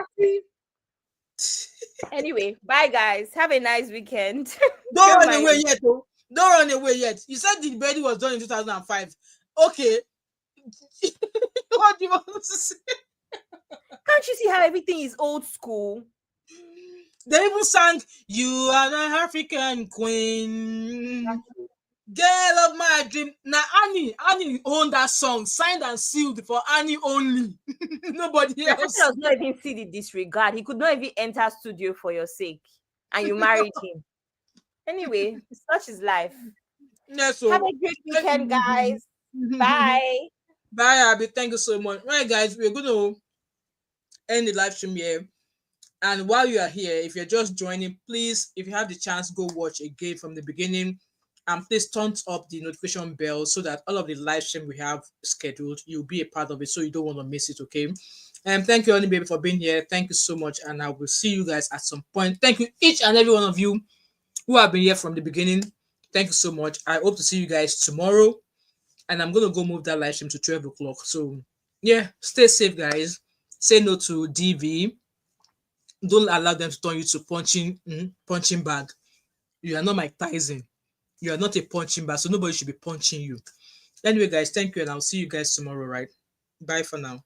Anyway, bye guys. Have a nice weekend. Don't run away yet, though. Don't run away yet. You said the wedding was done in 2005. Okay. What do you want to say? Can't you see how everything is old school? They even sang, "You are the African queen, girl of my dream." Now Annie owned that song, signed and sealed for Annie only. Nobody else. He does not even see the disregard. He could not even enter studio for your sake, and you married him. Anyway, such is life. Yeah, so have a great weekend, guys. Bye. Bye, Abby. Thank you so much. Right, guys, we're going to end the live stream here. And while you are here, if you're just joining, please, if you have the chance, go watch again from the beginning. And please turn up the notification bell so that all of the live stream we have scheduled, you'll be a part of it, so you don't want to miss it, okay? And thank you, Honey Baby, for being here. Thank you so much. And I will see you guys at some point. Thank you, each and every one of you who have been here from the beginning. Thank you so much. I hope to see you guys tomorrow. And I'm going to go move that live stream to 12 o'clock. So, yeah, stay safe, guys. Say no to DV. Don't allow them to turn you to punching bag. You are not Mike Tyson. You are not a punching bag, so nobody should be punching you. Anyway, guys, thank you, and I'll see you guys tomorrow, right? Bye for now.